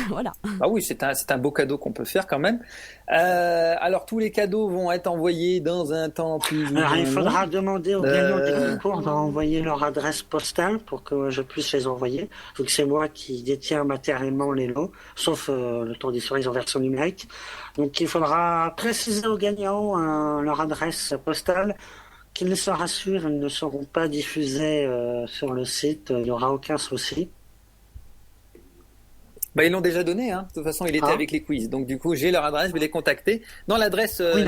Speaker 2: Voilà.
Speaker 1: Ah oui, c'est un beau cadeau qu'on peut faire quand même. Alors tous les cadeaux vont être envoyés dans un temps plus.
Speaker 3: Alors il faudra demander aux gagnants du concours d'envoyer leur adresse postale pour que je puisse les envoyer. Donc c'est moi qui détiens matériellement les lots, sauf le temps des cerises en version numérique. Donc il faudra préciser aux gagnants leur adresse postale. Qu'ils ne se rassurent, ils ne seront pas diffusés sur le site. Il n'y aura aucun souci.
Speaker 1: Ils l'ont déjà donné, hein. De toute façon, il était avec les quiz. Donc, du coup, j'ai leur adresse, je vais les contacter. Non, l'adresse mail,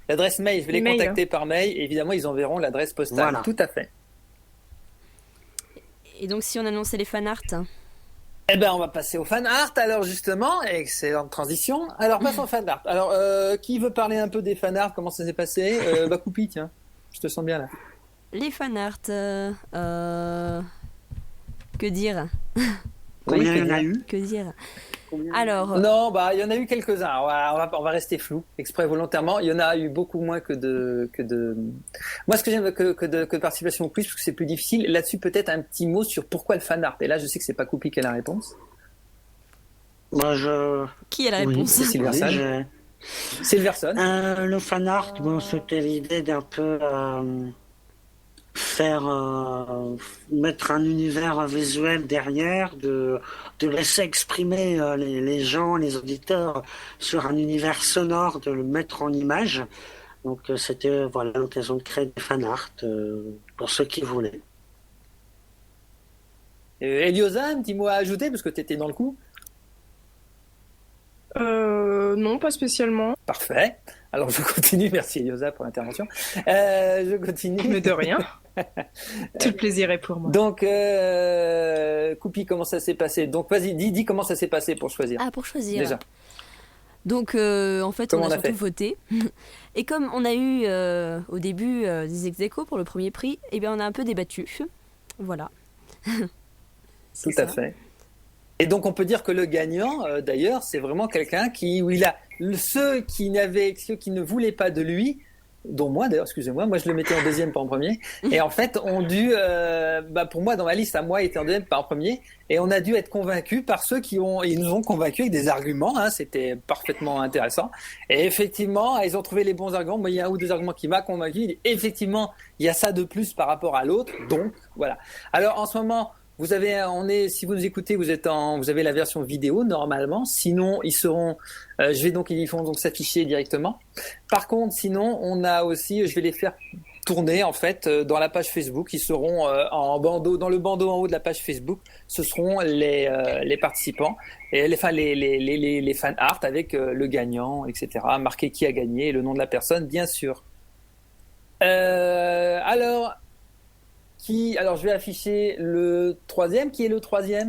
Speaker 1: je vais les contacter par mail. Et évidemment, ils enverront l'adresse postale. Voilà. Tout à fait.
Speaker 2: Et donc, si on annonçait les fan art?
Speaker 1: On va passer au fan art. Alors, justement, excellente transition. Alors, passons au fan art. Alors, qui veut parler un peu des fan art? Comment ça s'est passé? Coupi, tiens. Je te sens bien là.
Speaker 2: Les fan art, que dire?
Speaker 3: Combien il y en a eu?
Speaker 2: Que dire? Alors.
Speaker 1: Non, il y en a eu quelques-uns. On va rester flou, exprès volontairement. Il y en a eu beaucoup moins que de. Moi, ce que j'aime que de participation au quiz, parce que c'est plus difficile. Là-dessus, peut-être un petit mot sur pourquoi le fan art. Et là, je sais que c'est pas Coupi qui a la réponse.
Speaker 3: Moi,
Speaker 2: Qui a la réponse?
Speaker 1: C'est Sylvain Sage. Silverson.
Speaker 3: Le fan art, bon, c'était l'idée d'un peu mettre un univers visuel derrière, de laisser exprimer les gens, les auditeurs sur un univers sonore, de le mettre en image. Donc c'était voilà l'occasion de créer des fan art pour ceux qui voulaient.
Speaker 1: Eliosa, un petit mot à ajouter parce que tu étais dans le coup.
Speaker 4: Non, pas spécialement.
Speaker 1: Parfait. Alors je continue. Merci Eliosa pour l'intervention. Je continue.
Speaker 4: Mais de rien. Tout le plaisir est pour moi.
Speaker 1: Donc, Coupi, comment ça s'est passé? Donc, vas-y, dis comment ça s'est passé pour choisir.
Speaker 2: Ah, pour choisir.
Speaker 1: Déjà.
Speaker 2: Donc, en fait,
Speaker 1: Comment
Speaker 2: on a
Speaker 1: on a
Speaker 2: surtout
Speaker 1: fait
Speaker 2: voté. Et comme on a eu au début des ex-aequo pour le premier prix, eh bien, on a un peu débattu. Voilà.
Speaker 1: Tout à fait. Et donc, on peut dire que le gagnant, d'ailleurs, c'est vraiment quelqu'un où il a ceux qui ne voulaient pas de lui, dont moi d'ailleurs, excusez-moi, moi je le mettais en deuxième, pas en premier, et en fait ont dû, pour moi dans ma liste à moi il était en deuxième, pas en premier, et on a dû être convaincus par ceux ils nous ont convaincus avec des arguments, hein, c'était parfaitement intéressant, et effectivement ils ont trouvé les bons arguments. Moi il y a un ou deux arguments qui m'a convaincu, effectivement il y a ça de plus par rapport à l'autre, donc voilà. Alors en ce moment si vous nous écoutez, vous avez la version vidéo normalement. Sinon, ils vont donc s'afficher directement. Par contre, sinon, je vais les faire tourner en fait dans la page Facebook. Ils seront dans le bandeau en haut de la page Facebook. Ce seront les participants et les fan art avec le gagnant, etc. Marqué qui a gagné et le nom de la personne, bien sûr. Alors, je vais afficher le troisième. Qui est le troisième?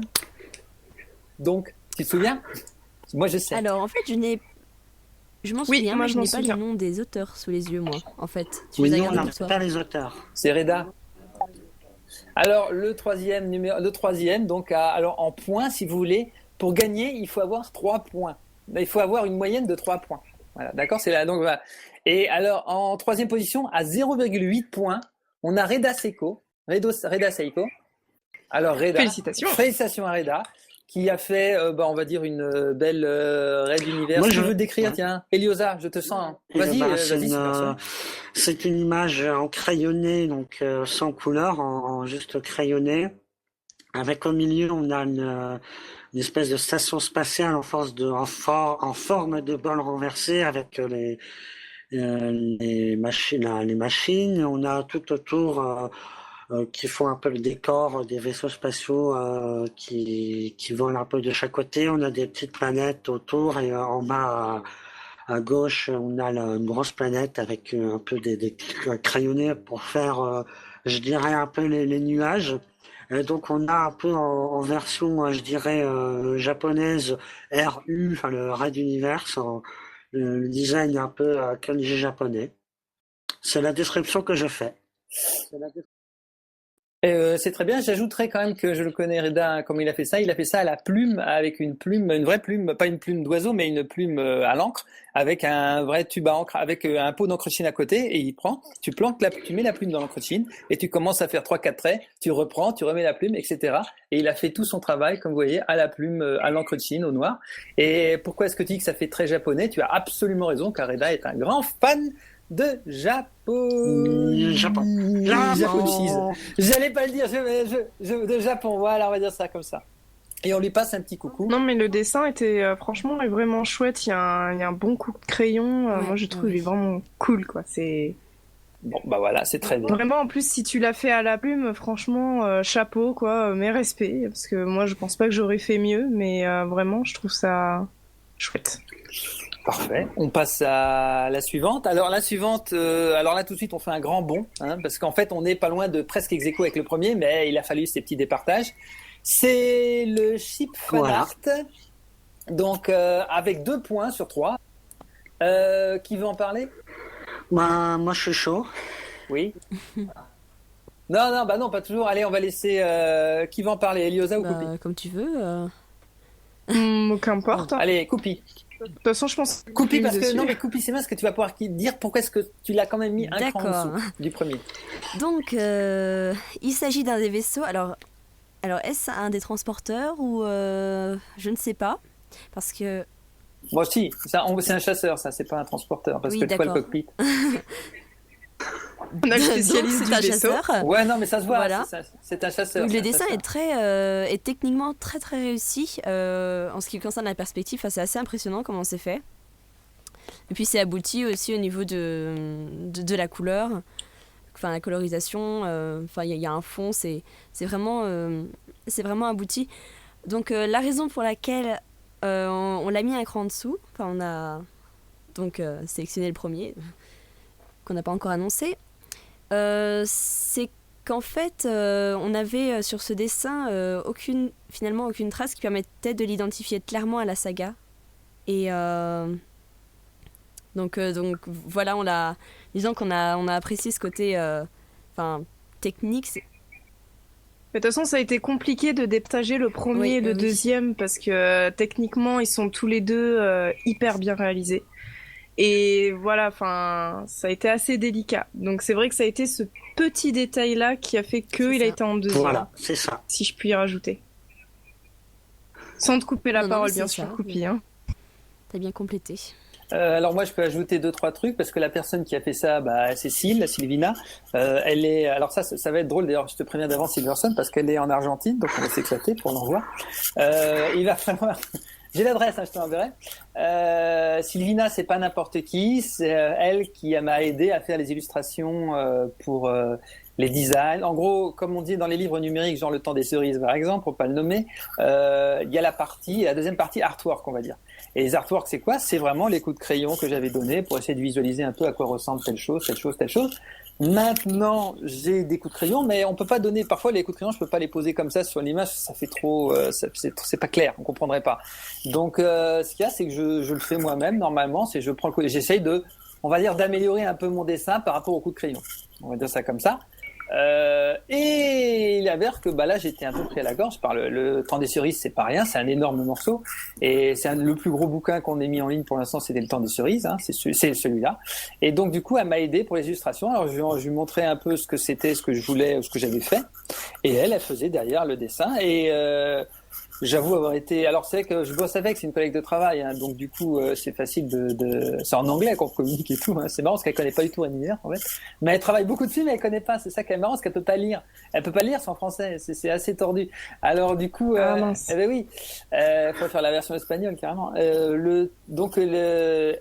Speaker 1: Donc, tu te souviens? Moi, je sais.
Speaker 2: Alors, en fait, je m'en souviens, mais je n'ai pas les noms des auteurs sous les yeux, moi, en fait.
Speaker 3: Oui, nous, on n'a pas les auteurs.
Speaker 1: C'est Reda. Alors, le troisième, donc, alors, en points, si vous voulez, pour gagner, il faut avoir 3 points. Il faut avoir une moyenne de 3 points. Voilà, d'accord? C'est là. Donc, voilà. Et alors, en troisième position, à 0,8 points, on a Reda Seiko. Alors Reda, félicitations à Reda qui a fait, on va dire une belle raid d'univers. Si tu veux le décrire, tiens, Eliosa, je te sens. Hein. Vas-y.
Speaker 3: C'est une image en crayonné, donc sans couleur, en juste crayonné. Avec au milieu, on a une espèce de station spatiale en forme de bol renversé avec les machines. On a tout autour qui font un peu le décor des vaisseaux spatiaux qui volent un peu de chaque côté. On a des petites planètes autour et en bas à gauche, on a une grosse planète avec un peu des crayonnés pour faire, je dirais, un peu les nuages. Et donc on a un peu en version, je dirais, japonaise RU, enfin le Raid Universe, le design un peu kanji japonais. C'est la description que je fais.
Speaker 1: C'est très bien. J'ajouterais quand même que je le connais, Reda, comme il a fait ça. Il a fait ça à la plume, avec une vraie plume, pas une plume d'oiseau, mais une plume à l'encre, avec un vrai tube à encre, avec un pot d'encre de Chine à côté, et tu mets la plume dans l'encre de Chine, et tu commences à faire 3-4 traits, tu reprends, tu remets la plume, etc. Et il a fait tout son travail, comme vous voyez, à la plume, à l'encre de Chine, au noir. Et pourquoi est-ce que tu dis que ça fait très japonais? Tu as absolument raison, car Reda est un grand fan de Japon. J'allais pas le dire, de Japon, voilà, on va dire ça comme ça. Et on lui passe un petit coucou.
Speaker 4: Non, mais le dessin était franchement vraiment chouette. Il y a un bon coup de crayon. Moi, je trouve il est vraiment cool, quoi. C'est
Speaker 1: bon, bah voilà, c'est très bien.
Speaker 4: Vraiment, en plus, si tu l'as fait à la plume, franchement, chapeau, quoi. Mes respects, parce que moi, je pense pas que j'aurais fait mieux, mais vraiment, je trouve ça chouette.
Speaker 1: Parfait. On passe à la suivante. Alors la suivante, alors là tout de suite on fait un grand bond, hein, parce qu'en fait on n'est pas loin de presque ex-aequo avec le premier, mais il a fallu ces petits départages. C'est le Chip Fan Art, donc avec 2 points sur 3. Qui veut en parler?
Speaker 3: Moi je suis chaud.
Speaker 1: Oui. Non, pas toujours. Allez, on va laisser. Qui veut en parler, Eliosa ou Coupi?
Speaker 2: Comme tu veux.
Speaker 4: Qu'importe.
Speaker 1: Allez, Coupi.
Speaker 4: De toute façon, je pense
Speaker 1: Coupi parce que non, mais Coupi, c'est bien parce que tu vas pouvoir dire pourquoi est-ce que tu l'as quand même mis un cran en dessous du premier.
Speaker 2: Donc, il s'agit d'un des vaisseaux. Alors est-ce un des transporteurs ou je ne sais pas, parce que
Speaker 1: Moi aussi, c'est un chasseur, ça, c'est pas un transporteur, parce
Speaker 2: Oui,
Speaker 1: que tu vois le
Speaker 2: d'accord.
Speaker 1: cockpit.
Speaker 4: On a le spécialiste
Speaker 2: Donc,
Speaker 4: du
Speaker 2: c'est un
Speaker 4: vaisseau.
Speaker 2: chasseur.
Speaker 1: Ouais, non, mais ça se voit,
Speaker 2: Voilà.
Speaker 1: c'est un chasseur.
Speaker 2: Donc,
Speaker 1: c'est
Speaker 2: le
Speaker 1: un
Speaker 2: dessin
Speaker 1: chasseur.
Speaker 2: est techniquement très très réussi. En ce qui concerne la perspective, c'est assez impressionnant comment c'est fait. Et puis c'est abouti aussi au niveau de la couleur, enfin la colorisation. Enfin il y a un fond, c'est vraiment abouti. Donc la raison pour laquelle on l'a mis un cran en dessous, enfin on a donc sélectionné le premier qu'on n'a pas encore annoncé, c'est qu'en fait on avait sur ce dessin finalement aucune trace qui permettait de l'identifier clairement à la saga. Et donc voilà, disons qu'on a apprécié ce côté technique.
Speaker 4: De toute façon, ça a été compliqué de départager le premier
Speaker 2: Oui,
Speaker 4: et le
Speaker 2: oui.
Speaker 4: deuxième parce que techniquement, ils sont tous les deux hyper bien réalisés. Et voilà, enfin, ça a été assez délicat. Donc c'est vrai que ça a été ce petit détail-là qui a fait
Speaker 2: C'est
Speaker 4: qu'il a
Speaker 2: ça.
Speaker 4: été en deuxième,
Speaker 3: Voilà, c'est ça.
Speaker 4: si je puis y rajouter. Sans te couper la
Speaker 2: Non,
Speaker 4: parole,
Speaker 2: mais
Speaker 4: bien
Speaker 2: c'est
Speaker 4: sûr,
Speaker 2: ça.
Speaker 4: Coupi. Hein.
Speaker 2: T'as bien complété.
Speaker 1: Alors moi je peux ajouter 2-3 trucs parce que la personne qui a fait ça, Cécile, Sylvina, elle est. Alors ça va être drôle d'ailleurs. Je te préviens d'avance Silverson parce qu'elle est en Argentine, donc on va s'éclater pour l'envoi. Il va falloir. J'ai l'adresse, je te l'enverrai. Sylvina, c'est pas n'importe qui, c'est elle qui m'a aidé à faire les illustrations pour les designs. En gros, comme on dit dans les livres numériques, genre Le Temps des Cerises par exemple, pour pas le nommer, il y a la deuxième partie artwork, on va dire. Et les artworks, c'est quoi? C'est vraiment les coups de crayon que j'avais donnés pour essayer de visualiser un peu à quoi ressemble telle chose, telle chose, telle chose. Maintenant, j'ai des coups de crayon, mais on peut pas donner. Parfois, les coups de crayon, je peux pas les poser comme ça sur l'image, ça fait trop, c'est pas clair, on comprendrait pas. Donc, ce qu'il y a, c'est que je le fais moi-même. Normalement, c'est je prends j'essaye on va dire, d'améliorer un peu mon dessin par rapport au coup de crayon. On va dire ça comme ça. Et il avère que là j'étais un peu pris à la gorge par le Temps des Cerises, c'est pas rien, c'est un énorme morceau et c'est le plus gros bouquin qu'on ait mis en ligne pour l'instant, c'était Le Temps des Cerises, c'est celui-là. Et donc du coup elle m'a aidé pour les illustrations. Alors je lui montrais un peu ce que c'était, ce que je voulais, ce que j'avais fait, et elle faisait derrière le dessin. Et j'avoue avoir été. Alors c'est vrai que je bosse avec, c'est une collègue de travail, donc du coup c'est facile c'est en anglais qu'on communique et tout. C'est marrant parce qu'elle connaît pas du tout un univers en fait, mais elle travaille beaucoup dessus, mais elle connaît pas. C'est ça qui est marrant, parce qu'elle peut pas lire. Elle peut pas lire, c'est en français, c'est assez tordu. Alors du coup,
Speaker 4: mince.
Speaker 1: eh ben oui, faut faire la version espagnole carrément. Et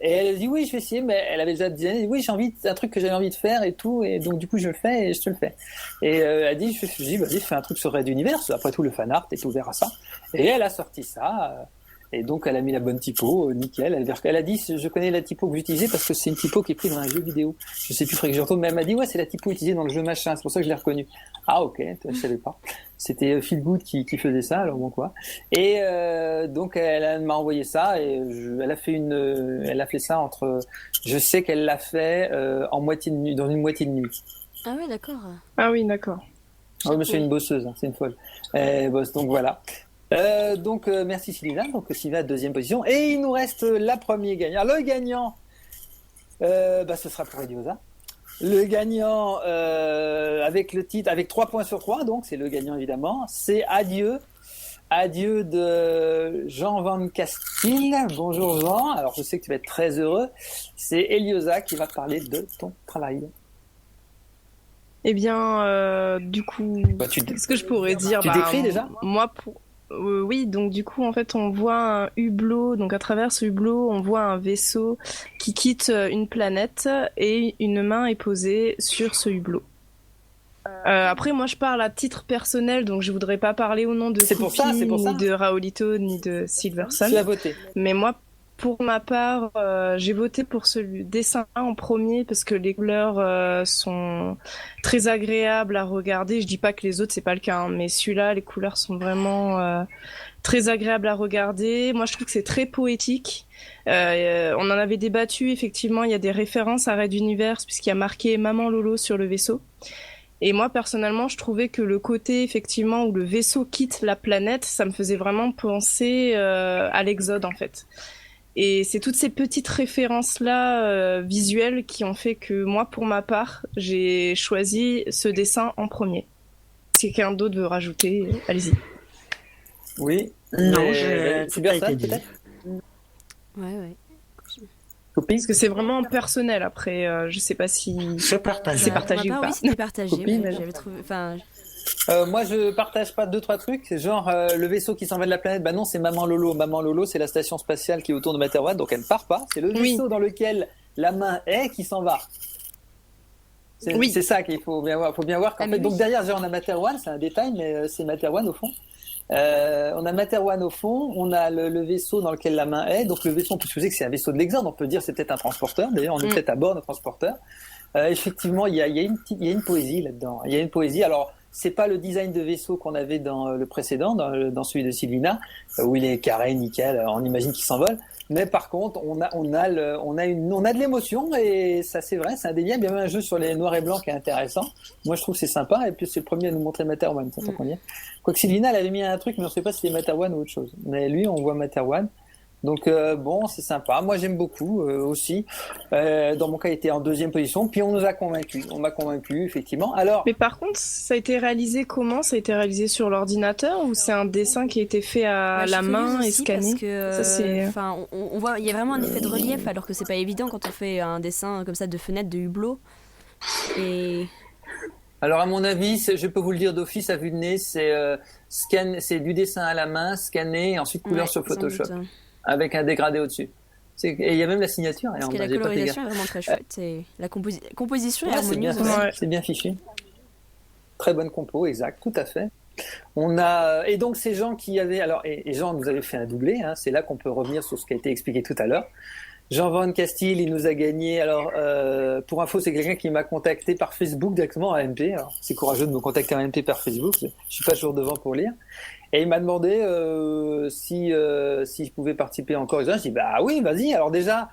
Speaker 1: elle a dit oui, je vais essayer, mais elle avait déjà dit oui, c'est un truc que j'avais envie de faire et tout, et donc du coup je le fais et je te le fais. Et elle a dit, je dis vas-y, fais un truc sur Red Universe. Après tout, le fan art est ouvert à ça. Et elle a sorti ça, et donc elle a mis la bonne typo, nickel. Elle a dit, je connais la typo que vous utilisez parce que c'est une typo qui est prise dans un jeu vidéo. Je sais plus, faudrait que je retourne, mais elle m'a dit, ouais, c'est la typo utilisée dans le jeu machin, c'est pour ça que je l'ai reconnue. Ah ok, je savais pas. C'était Feel Good qui faisait ça, alors bon quoi. Et donc elle m'a envoyé ça, et elle a fait ça je sais qu'elle l'a fait en moitié de nuit, dans une moitié de nuit.
Speaker 2: Ah ouais, d'accord.
Speaker 4: Ah oui, d'accord.
Speaker 1: Ah oui, mais c'est une bosseuse, c'est une folle. Donc voilà. Merci Sylvain. Donc Sylvain, deuxième position. Et il nous reste la première gagnant. Le gagnant, ce sera pour Eliosa. Le gagnant avec le titre, avec 3 points sur 3, donc c'est le gagnant évidemment. C'est Adieu. Adieu de Jean Van Castille. Bonjour Jean. Alors je sais que tu vas être très heureux. C'est Eliosa qui va parler de ton travail.
Speaker 4: Eh bien, du coup, qu'est-ce que je pourrais dire?
Speaker 1: Tu décris déjà?
Speaker 4: Moi, oui, donc du coup, en fait, on voit un hublot. Donc à travers ce hublot, on voit un vaisseau qui quitte une planète et une main est posée sur ce hublot. Après, moi, je parle à titre personnel, donc je voudrais pas parler au nom de Coupi, ni de Raoulito, ni de Silverson.
Speaker 1: Tu as voté.
Speaker 4: Mais moi, pour ma part, j'ai voté pour ce dessin en premier parce que les couleurs sont très agréables à regarder. Je dis pas que les autres c'est pas le cas, hein, mais celui-là, les couleurs sont vraiment très agréables à regarder. Moi, je trouve que c'est très poétique. On en avait débattu, effectivement, il y a des références à Red Universe puisqu'il y a marqué Maman Lolo sur le vaisseau. Et moi, personnellement, je trouvais que le côté, effectivement, où le vaisseau quitte la planète, ça me faisait vraiment penser à l'Exode, en fait. Et c'est toutes ces petites références-là visuelles qui ont fait que moi, pour ma part, j'ai choisi ce dessin en premier. Si quelqu'un d'autre veut rajouter, allez-y.
Speaker 1: Oui.
Speaker 3: Non,
Speaker 1: c'est bien ça, peut-être.
Speaker 2: Ouais.
Speaker 4: Parce que c'est vraiment personnel après, je sais pas si
Speaker 3: C'est partagé.
Speaker 4: c'est partagé ou pas.
Speaker 2: Oui, c'était partagé.
Speaker 1: Copine,
Speaker 2: Mais j'avais trouvé. Enfin,
Speaker 1: Moi, je partage pas 2-3 trucs. Genre, le vaisseau qui s'en va de la planète, bah non, c'est Maman Lolo. Maman Lolo, c'est la station spatiale qui est autour de Materwan, donc elle ne part pas. C'est le vaisseau dans lequel la main est qui s'en va. C'est ça qu'il faut bien voir. Faut bien voir qu'en fait, donc derrière, genre, on a Materwan, c'est un détail, mais c'est Materwan au fond. On a Materwan au fond, on a le vaisseau dans lequel la main est. Donc le vaisseau, on peut supposer que c'est un vaisseau de l'Exode. On peut dire c'est peut-être un transporteur. D'ailleurs, on est peut-être à bord d'un transporteur. Effectivement, il y a une poésie là-dedans. Il y a une poésie. Alors, c'est pas le design de vaisseau qu'on avait dans le précédent, dans celui de Sylvina, où il est carré, nickel. On imagine qu'il s'envole. Mais par contre, on a de l'émotion et ça, c'est vrai, c'est un délire. Il y a même un jeu sur les noirs et blancs qui est intéressant. Moi, je trouve que c'est sympa. Et puis, c'est le premier à nous montrer Materwan. Ça, qu'on y est. Quoique Sylvina, elle avait mis un truc, mais on ne sait pas si c'est Materwan ou autre chose. Mais lui, on voit Materwan. Donc bon, c'est sympa. Moi, j'aime beaucoup aussi. Dans mon cas, il était en 2e position. Puis on nous a convaincus. On m'a convaincu, effectivement. Alors,
Speaker 4: Mais par contre, ça a été réalisé comment? Ça a été réalisé sur l'ordinateur ou c'est un dessin qui a été fait à la main et scanné?
Speaker 2: Parce que,
Speaker 4: Ça, c'est...
Speaker 2: on voit, il y a vraiment un effet de relief, alors que c'est pas évident quand on fait un dessin comme ça de fenêtre, de hublot. Et
Speaker 1: alors à mon avis, je peux vous le dire d'office à vue de nez, c'est du dessin à la main, scanné, et ensuite couleur sur Photoshop, avec un dégradé au-dessus. Et il y a même la signature.
Speaker 2: Parce que la colorisation est vraiment très chouette. Et la composition est harmonieuse.
Speaker 1: C'est bien fichu. Très bonne compo, exact, tout à fait. Et donc ces gens qui avaient... Alors, et Jean nous avait fait un doublé, hein, c'est là qu'on peut revenir sur ce qui a été expliqué tout à l'heure. Jean Van Castille, il nous a gagné. Alors, pour info, c'est quelqu'un qui m'a contacté par Facebook directement à MP. Alors, c'est courageux de me contacter à MP par Facebook. Je suis pas toujours devant pour lire. Et il m'a demandé si je pouvais participer encore. Je dis bah oui, vas-y. Alors déjà,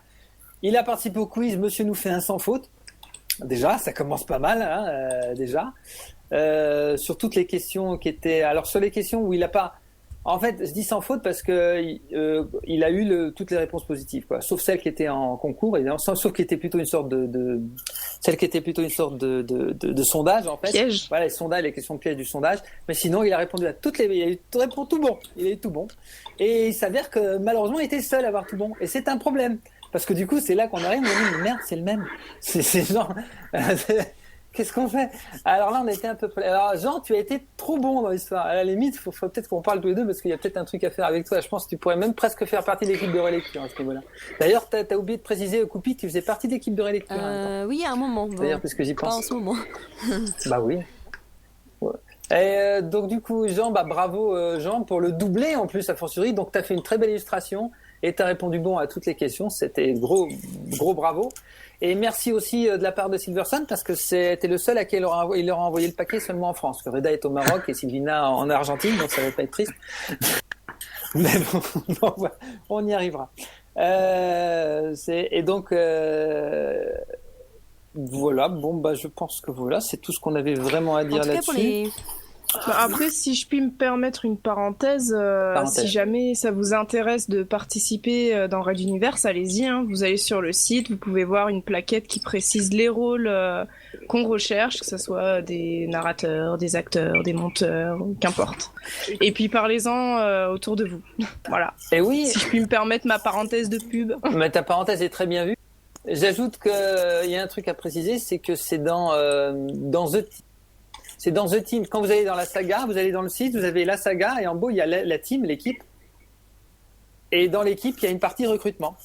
Speaker 1: il a participé au quiz. Monsieur nous fait un sans faute. Déjà, ça commence pas mal. Hein, déjà, sur toutes les questions qui étaient. Alors sur les questions où il a pas. En fait, je dis sans faute parce que il a eu toutes les réponses positives, quoi. Sauf celle qui était en concours, évidemment, sauf qui était plutôt une sorte celle qui était plutôt une sorte de sondage, en fait.
Speaker 4: Piège.
Speaker 1: Voilà, les sondages, les questions pièges du sondage. Mais sinon, il a répondu à toutes les, il a eu tout bon. Il a eu tout bon. Et il s'avère que malheureusement, il était le seul à avoir tout bon. Et c'est un problème. Parce que du coup, c'est là qu'on arrive, on dit, mais merde, c'est le même. C'est genre, qu'est-ce qu'on fait? Alors là, on était un peu près. Alors, Jean, tu as été trop bon dans l'histoire. À la limite, faut peut-être qu'on parle tous les deux parce qu'il y a peut-être un truc à faire avec toi. Je pense que tu pourrais même presque faire partie de l'équipe de relecture à ce niveau-là. D'ailleurs, t'as oublié de préciser, Coupi, tu faisais partie de l'équipe de relecture.
Speaker 2: Oui, à un moment.
Speaker 1: D'ailleurs, parce que j'y pense.
Speaker 2: Pas en ce moment.
Speaker 1: Bah oui. Ouais. Et donc du coup, Jean, bravo Jean pour le doublé en plus à fortiori. Donc tu as fait une très belle illustration et tu as répondu bon à toutes les questions. C'était gros bravo. Et merci aussi de la part de Silverson parce que c'était le seul à qui il leur a envoyé le paquet seulement en France. Que Reda est au Maroc et Sylvina en Argentine, donc ça va pas être triste. Mais bon, on y arrivera. Et donc voilà. Bon je pense que voilà, c'est tout ce qu'on avait vraiment à dire là-dessus.
Speaker 4: Après, si je puis me permettre une parenthèse, si jamais ça vous intéresse de participer dans Red Universe, allez-y, hein, vous allez sur le site, vous pouvez voir une plaquette qui précise les rôles qu'on recherche, que ce soit des narrateurs, des acteurs, des monteurs, qu'importe. Et puis parlez-en autour de vous. Voilà.
Speaker 1: Et oui.
Speaker 4: Si je puis me permettre ma parenthèse de pub.
Speaker 1: Mais ta parenthèse est très bien vue. J'ajoute qu'il y a un truc à préciser, c'est que c'est dans The Team. Quand vous allez dans la saga, vous allez dans le site, vous avez la saga et en bas il y a la team, l'équipe. Et dans l'équipe, il y a une partie recrutement.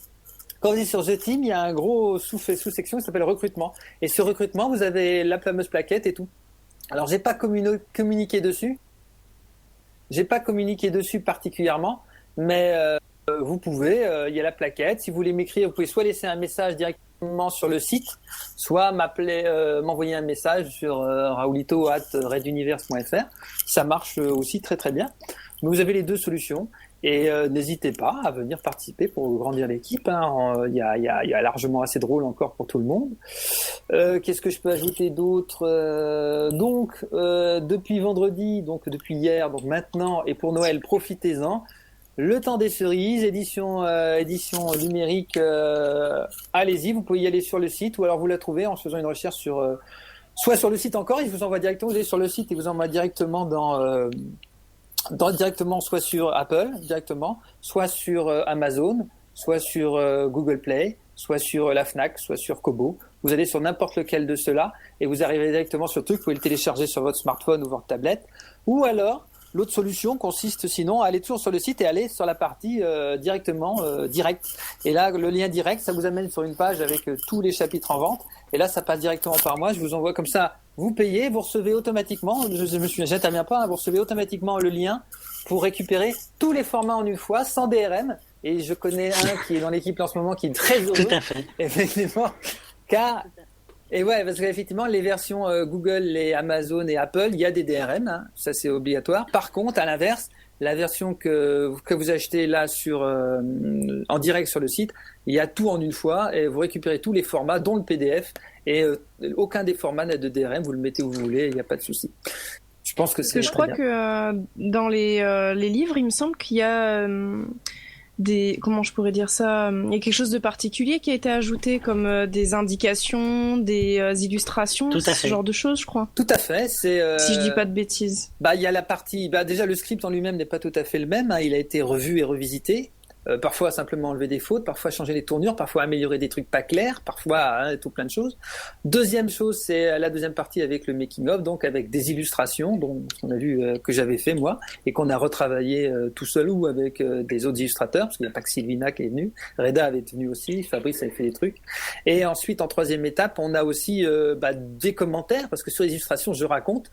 Speaker 1: Quand vous êtes sur The Team, il y a un gros sous-section qui s'appelle recrutement. Et sur recrutement, vous avez la fameuse plaquette et tout. Alors, j'ai pas communiqué dessus. J'ai pas communiqué dessus particulièrement, mais vous pouvez. Il y a la plaquette. Si vous voulez m'écrire, vous pouvez soit laisser un message directement sur le site, soit m'envoyer un message sur raoulito@reduniverse.fr. Ça marche aussi très très bien. Mais vous avez les deux solutions et n'hésitez pas à venir participer pour grandir l'équipe. Hein. Il y a largement assez de rôles encore pour tout le monde. Qu'est-ce que je peux ajouter d'autre? Donc depuis vendredi, donc depuis hier, donc maintenant et pour Noël, profitez-en. Le temps des cerises, édition numérique, allez-y, vous pouvez y aller sur le site ou alors vous la trouvez en faisant une recherche soit sur le site encore, il vous envoie directement, vous allez sur le site et vous envoie directement directement soit sur Apple, directement, soit sur Amazon, soit sur Google Play, soit sur la Fnac, soit sur Kobo. Vous allez sur n'importe lequel de ceux-là et vous arrivez directement sur le truc. Vous pouvez le télécharger sur votre smartphone ou votre tablette. Ou alors, l'autre solution consiste sinon à aller toujours sur le site et aller sur la partie directement direct. Et là, le lien direct, ça vous amène sur une page avec tous les chapitres en vente. Et là, ça passe directement par moi. Je vous envoie comme ça. Vous payez, vous recevez automatiquement. J'interviens pas. Vous recevez automatiquement le lien pour récupérer tous les formats en une fois, sans DRM. Et je connais un qui est dans l'équipe en ce moment qui est très heureux.
Speaker 3: Tout à fait.
Speaker 1: Effectivement. Et ouais, parce qu'effectivement, les versions Google, et Amazon et Apple, il y a des DRM, hein, ça c'est obligatoire. Par contre, à l'inverse, la version que vous achetez là en direct sur le site, il y a tout en une fois et vous récupérez tous les formats, dont le PDF. Et aucun des formats n'a de DRM, vous le mettez où vous voulez, il n'y a pas de souci. Je pense que c'est.
Speaker 4: Je crois que dans les livres, il me semble qu'il y a comment je pourrais dire ça, il y a quelque chose de particulier qui a été ajouté comme des indications, des illustrations, ce genre de choses, je crois.
Speaker 1: Tout à fait. Si
Speaker 4: je dis pas de bêtises.
Speaker 1: Il y a la partie. Déjà, le script en lui-même n'est pas tout à fait le même. Hein, il a été revu et revisité. Parfois simplement enlever des fautes, parfois changer les tournures, parfois améliorer des trucs pas clairs, parfois tout plein de choses. Deuxième chose, c'est la deuxième partie avec le making of, donc avec des illustrations, dont on a vu que j'avais fait moi et qu'on a retravaillé tout seul ou avec des autres illustrateurs, parce qu'il n'y a pas que Sylvina qui est venue, Reda avait été venu aussi, Fabrice avait fait des trucs. Et ensuite, en troisième étape, on a aussi des commentaires, parce que sur les illustrations, je raconte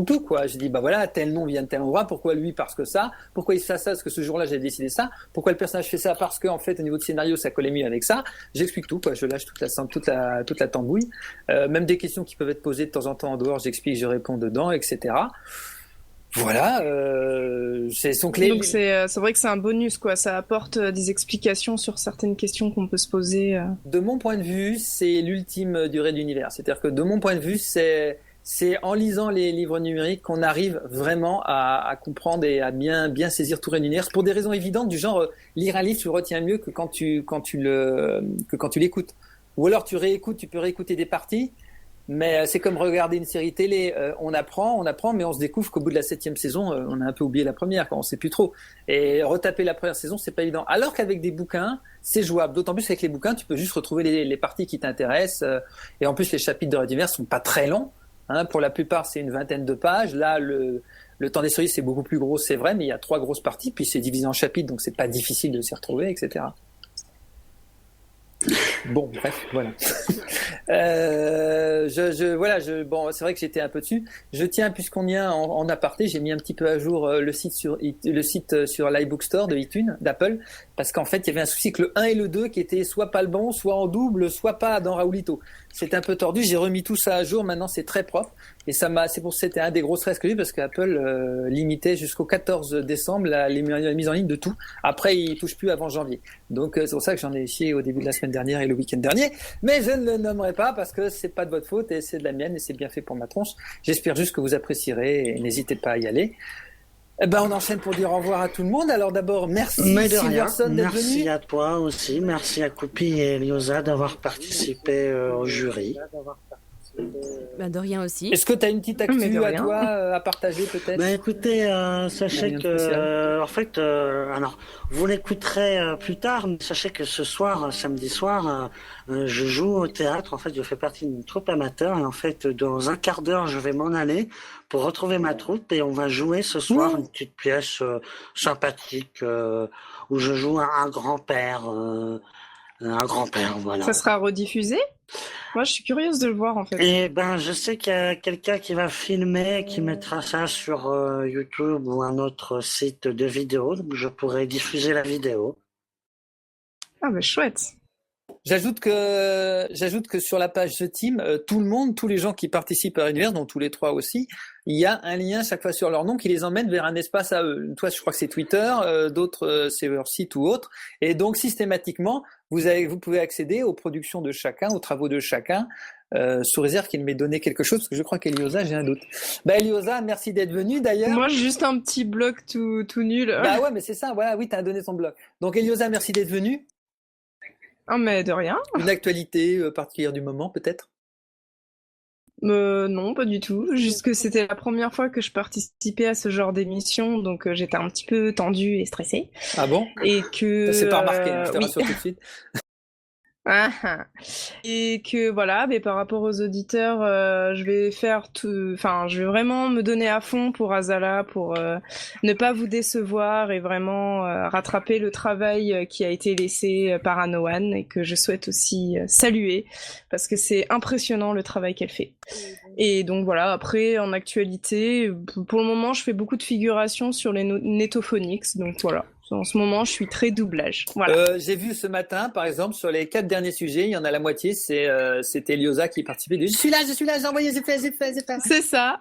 Speaker 1: tout quoi. Je dis voilà, tel nom vient de tel endroit, pourquoi lui parce que ça, pourquoi il fait ça parce que ce jour-là j'ai décidé ça, pourquoi le personnage fait ça parce qu'en fait au niveau de scénario ça collait mieux avec ça. J'explique tout quoi, je lâche toute la tambouille, même des questions qui peuvent être posées de temps en temps en dehors, j'explique, je réponds dedans, etc. Voilà, c'est son clé.
Speaker 4: Donc c'est vrai que c'est un bonus quoi, ça apporte des explications sur certaines questions qu'on peut se poser.
Speaker 1: De mon point de vue, c'est l'ultime durée de l'univers. C'est-à-dire que de mon point de vue, c'est en lisant les livres numériques qu'on arrive vraiment à comprendre et à bien saisir tout l'univers pour des raisons évidentes du genre lire un livre tu le retiens mieux que quand tu l'écoutes. Ou alors tu peux réécouter des parties, mais c'est comme regarder une série télé, on apprend, mais on se découvre qu'au bout de la 7e saison, on a un peu oublié la première, on sait plus trop. Et retaper la première saison, c'est pas évident. Alors qu'avec des bouquins, c'est jouable. D'autant plus qu'avec les bouquins, tu peux juste retrouver les parties qui t'intéressent. Et en plus, les chapitres de l'univers sont pas très longs. Hein, pour la plupart, c'est une vingtaine de pages. Là, le temps des stories, c'est beaucoup plus gros, c'est vrai, mais il y a 3 grosses parties, puis c'est divisé en chapitres, donc c'est pas difficile de s'y retrouver, etc. Bon, bref, voilà. Bon, c'est vrai que j'étais un peu dessus. Je tiens, puisqu'on y est en aparté, j'ai mis un petit peu à jour le site sur l'iBookstore de iTunes, d'Apple, parce qu'en fait, il y avait un souci que le 1 et le 2 qui étaient soit pas le bon, soit en double, soit pas dans Raoulito. C'était un peu tordu, j'ai remis tout ça à jour, maintenant c'est très propre, et c'était un des gros stress que j'ai eu, parce qu'Apple limitait jusqu'au 14 décembre la mise en ligne de tout. Après, il touche plus avant janvier. Donc c'est pour ça que j'en ai chié au début de la semaine dernière et le week-end dernier, mais je ne le nommerai pas parce que c'est pas de votre faute et c'est de la mienne et c'est bien fait pour ma tronche. J'espère juste que vous apprécierez et n'hésitez pas à y aller. On enchaîne pour dire au revoir à tout le monde. Alors d'abord, merci Silverson d'être venu.
Speaker 3: Merci à toi aussi, merci à Coupi et Eliosa d'avoir participé au jury.
Speaker 2: De rien aussi.
Speaker 1: Est-ce que tu as une petite actu à toi à partager peut-être?
Speaker 3: Écoutez, sachez que en fait, alors vous l'écouterez plus tard, mais sachez que ce soir, samedi soir, je joue au théâtre. En fait, je fais partie d'une troupe amateur et en fait, dans un quart d'heure, je vais m'en aller pour retrouver ma troupe et on va jouer ce soir une petite pièce sympathique où je joue un grand-père. Voilà.
Speaker 4: Ça sera rediffusé? Moi, je suis curieuse de le voir, en fait.
Speaker 3: Et je sais qu'il y a quelqu'un qui va filmer, qui mettra ça sur YouTube ou un autre site de vidéo, donc je pourrai diffuser la vidéo.
Speaker 4: Ah, chouette.
Speaker 1: J'ajoute que sur la page The Team, tout le monde, tous les gens qui participent à l'univers, dont tous les 3 aussi, il y a un lien chaque fois sur leur nom qui les emmène vers un espace à eux. Toi, je crois que c'est Twitter, d'autres c'est leur site ou autre. Et donc systématiquement, vous pouvez accéder aux productions de chacun, aux travaux de chacun, sous réserve qu'il m'ait donné quelque chose, parce que je crois qu'Eliosa, j'ai un doute. Eliosa, merci d'être venue d'ailleurs.
Speaker 4: Moi, j'ai juste un petit bloc tout nul.
Speaker 1: Ouais, mais c'est ça, voilà, oui, t'as donné ton bloc. Donc Eliosa, merci d'être venue.
Speaker 4: Ah, mais de rien.
Speaker 1: Une actualité particulière du moment, peut-être?
Speaker 4: Non, pas du tout. Juste que c'était la première fois que je participais à ce genre d'émission, donc j'étais un petit peu tendue et stressée.
Speaker 1: Ah bon?
Speaker 4: Et que...
Speaker 1: Ça s'est pas remarqué, je te
Speaker 4: oui.
Speaker 1: rassure tout de suite.
Speaker 4: Ah, ah. Et que voilà, mais par rapport aux auditeurs, je vais faire tout, enfin, je vais vraiment me donner à fond pour Azala, pour ne pas vous décevoir et vraiment rattraper le travail qui a été laissé par Anowan et que je souhaite aussi saluer parce que c'est impressionnant le travail qu'elle fait. Et donc voilà, après en actualité, pour le moment, je fais beaucoup de figurations sur les Netophonics, donc voilà. En ce moment, je suis très doublage. Voilà.
Speaker 1: J'ai vu ce matin, par exemple, sur les 4 derniers sujets, il y en a la moitié, c'était Eliosa qui participait. Je suis là, j'ai envoyé, j'ai fait.
Speaker 4: C'est ça.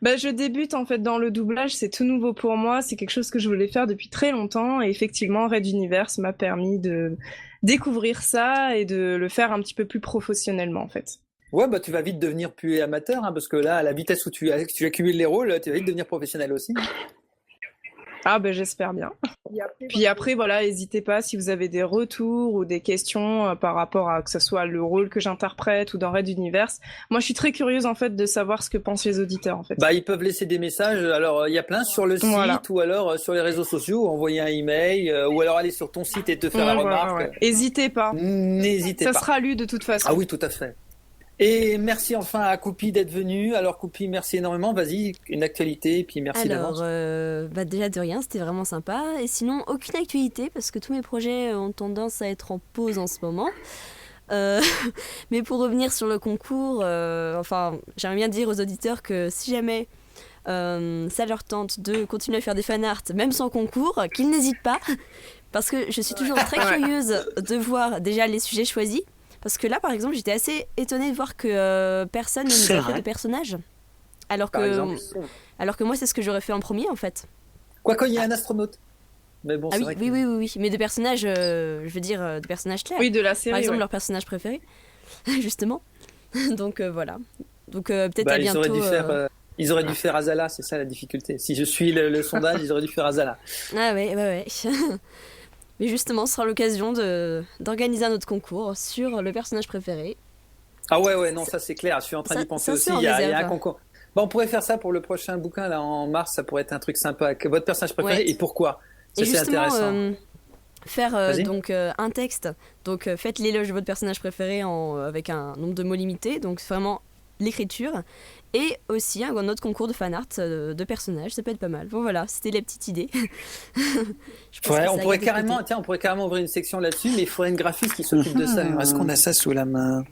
Speaker 4: Bah, je débute en fait dans le doublage, c'est tout nouveau pour moi, c'est quelque chose que je voulais faire depuis très longtemps et effectivement Red Universe m'a permis de découvrir ça et de le faire un petit peu plus professionnellement en fait.
Speaker 1: Ouais, bah tu vas vite devenir plus amateur, hein, parce que là, à la vitesse où tu accumules les rôles, tu vas vite devenir professionnel aussi.
Speaker 4: Ah ben j'espère bien. Puis après voilà, n'hésitez pas si vous avez des retours ou des questions par rapport à que ce soit le rôle que j'interprète ou dans Red Universe. Moi je suis très curieuse en fait de savoir ce que pensent les auditeurs en fait.
Speaker 1: Bah ils peuvent laisser des messages. Alors il y a plein sur le site ou alors sur les réseaux sociaux, envoyer un email ou alors aller sur ton site et te faire la remarque.
Speaker 4: Ouais. N'hésitez pas.
Speaker 1: N'hésitez pas.
Speaker 4: Ça sera lu de toute façon.
Speaker 1: Ah oui, tout à fait. Et merci enfin à Coupi d'être venu. Alors Coupi, merci énormément. Vas-y, une actualité et puis merci d'avance.
Speaker 2: Bah déjà de rien, c'était vraiment sympa. Et sinon, aucune actualité parce que tous mes projets ont tendance à être en pause en ce moment. Mais pour revenir sur le concours, enfin, j'aimerais bien dire aux auditeurs que si jamais ça leur tente de continuer à faire des fanarts, même sans concours, qu'ils n'hésitent pas. Parce que je suis toujours très curieuse de voir déjà les sujets choisis. Parce que là, par exemple, j'étais assez étonnée de voir que personne ne nous a fait de personnage. Alors que moi, c'est ce que j'aurais fait en premier, en fait.
Speaker 1: Quoique, il y a un astronaute. Mais bon,
Speaker 2: ah oui. Mais de personnages, je veux dire, de personnages clairs.
Speaker 4: Oui, de la série.
Speaker 2: Par exemple, leur personnage préféré, justement. Donc, voilà. Donc, peut-être à bientôt.
Speaker 1: Ils auraient dû faire Azala, c'est ça la difficulté. Si je suis le sondage, ils auraient dû faire Azala.
Speaker 2: Ah ouais. Mais justement, ce sera l'occasion d'organiser un autre concours sur le personnage préféré.
Speaker 1: Ah ouais, non, ça c'est clair. Je suis en train d'y penser aussi. Il y a un concours. Bon, on pourrait faire ça pour le prochain bouquin, là, en mars. Ça pourrait être un truc sympa. Avec votre personnage préféré et pourquoi. Ça, c'est intéressant.
Speaker 2: Faire donc un texte. Donc, faites l'éloge de votre personnage préféré avec un nombre de mots limité. Donc, vraiment l'écriture. Et aussi un autre concours de fanart de personnages, ça peut être pas mal. Bon voilà, c'était les petites idées.
Speaker 1: On pourrait carrément ouvrir une section là-dessus, mais il faudrait une graphiste qui s'occupe de ça. Est-ce qu'on a ça sous la main?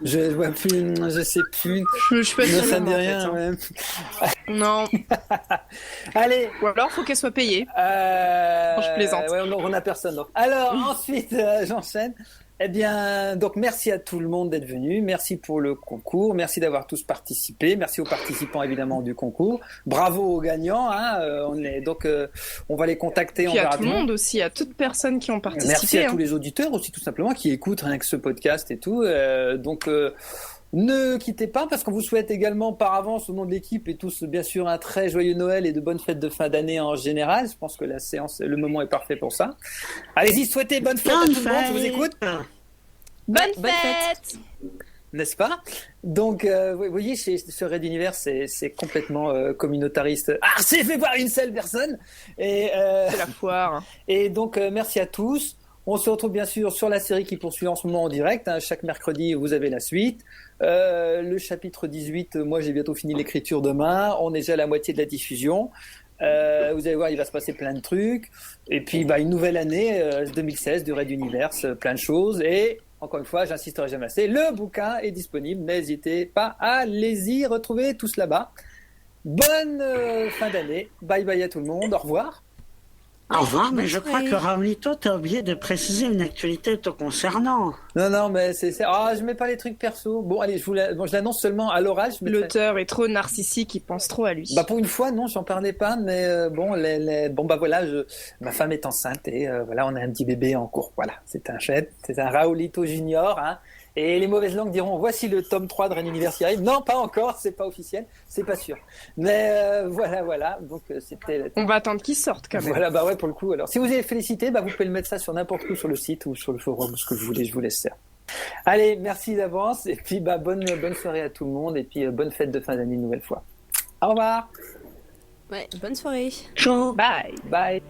Speaker 1: Je vois plus, je sais plus.
Speaker 4: Je suis pas sûre.
Speaker 1: Ça ne dit rien. Ouais.
Speaker 4: Non.
Speaker 1: Allez.
Speaker 4: Ou alors, faut qu'elle soit payée. Je plaisante.
Speaker 1: Ouais, on a personne. Donc. Alors ensuite, j'enchaîne. Eh bien, donc merci à tout le monde d'être venu. Merci pour le concours. Merci d'avoir tous participé. Merci aux participants évidemment du concours. Bravo aux gagnants. On va les contacter.
Speaker 4: Puis à tout le monde aussi, à toutes personnes qui ont participé.
Speaker 1: Merci à tous les auditeurs aussi tout simplement qui écoutent rien que ce podcast et tout. Ne quittez pas parce qu'on vous souhaite également par avance au nom de l'équipe et tous bien sûr un très joyeux Noël et de bonnes fêtes de fin d'année en général. Je pense que le moment est parfait pour ça. Allez-y, souhaitez bonne fête à tout le monde, je vous écoute.
Speaker 4: Bonne fête.
Speaker 1: N'est-ce pas? Donc, vous voyez, sur Red Universe, c'est complètement communautariste. Ah, c'est fait voir une seule personne. Et,
Speaker 4: c'est la foire.
Speaker 1: Et donc, merci à tous. On se retrouve bien sûr sur la série qui poursuit en ce moment en direct. Chaque mercredi, vous avez la suite. Le chapitre 18, moi j'ai bientôt fini l'écriture demain. On est déjà à la moitié de la diffusion. Vous allez voir, il va se passer plein de trucs. Et puis, une nouvelle année 2016 de Red Universe, plein de choses. Et encore une fois, j'insisterai jamais assez, le bouquin est disponible. N'hésitez pas, allez-y, retrouvez tous là-bas. Bonne fin d'année. Bye bye à tout le monde. Au revoir.
Speaker 3: Au revoir, mais je crois que Raulito, t'as oublié de préciser une actualité te concernant.
Speaker 1: Non, mais je mets pas les trucs perso. Bon, allez, je l'annonce seulement à l'oral.
Speaker 4: L'auteur est trop narcissique, il pense trop à lui.
Speaker 1: Pour une fois, non, j'en parlais pas, mais voilà, ma femme est enceinte et voilà, on a un petit bébé en cours. Voilà, c'est un fait, c'est un Raulito Junior, hein. Et les mauvaises langues diront, voici le tome 3 de Red Universe qui arrive. Non, pas encore, c'est pas officiel, c'est pas sûr. Mais voilà, donc c'était...
Speaker 4: On va attendre qu'il sorte quand même.
Speaker 1: Voilà, ouais, pour le coup. Alors, si vous avez félicité, vous pouvez le mettre ça sur n'importe où sur le site ou sur le forum, ce que vous voulez, je vous laisse faire. Allez, merci d'avance et puis bonne soirée à tout le monde et puis bonne fête de fin d'année une nouvelle fois. Au revoir.
Speaker 2: Ouais, bonne soirée.
Speaker 3: Ciao.
Speaker 4: Bye.
Speaker 1: Bye.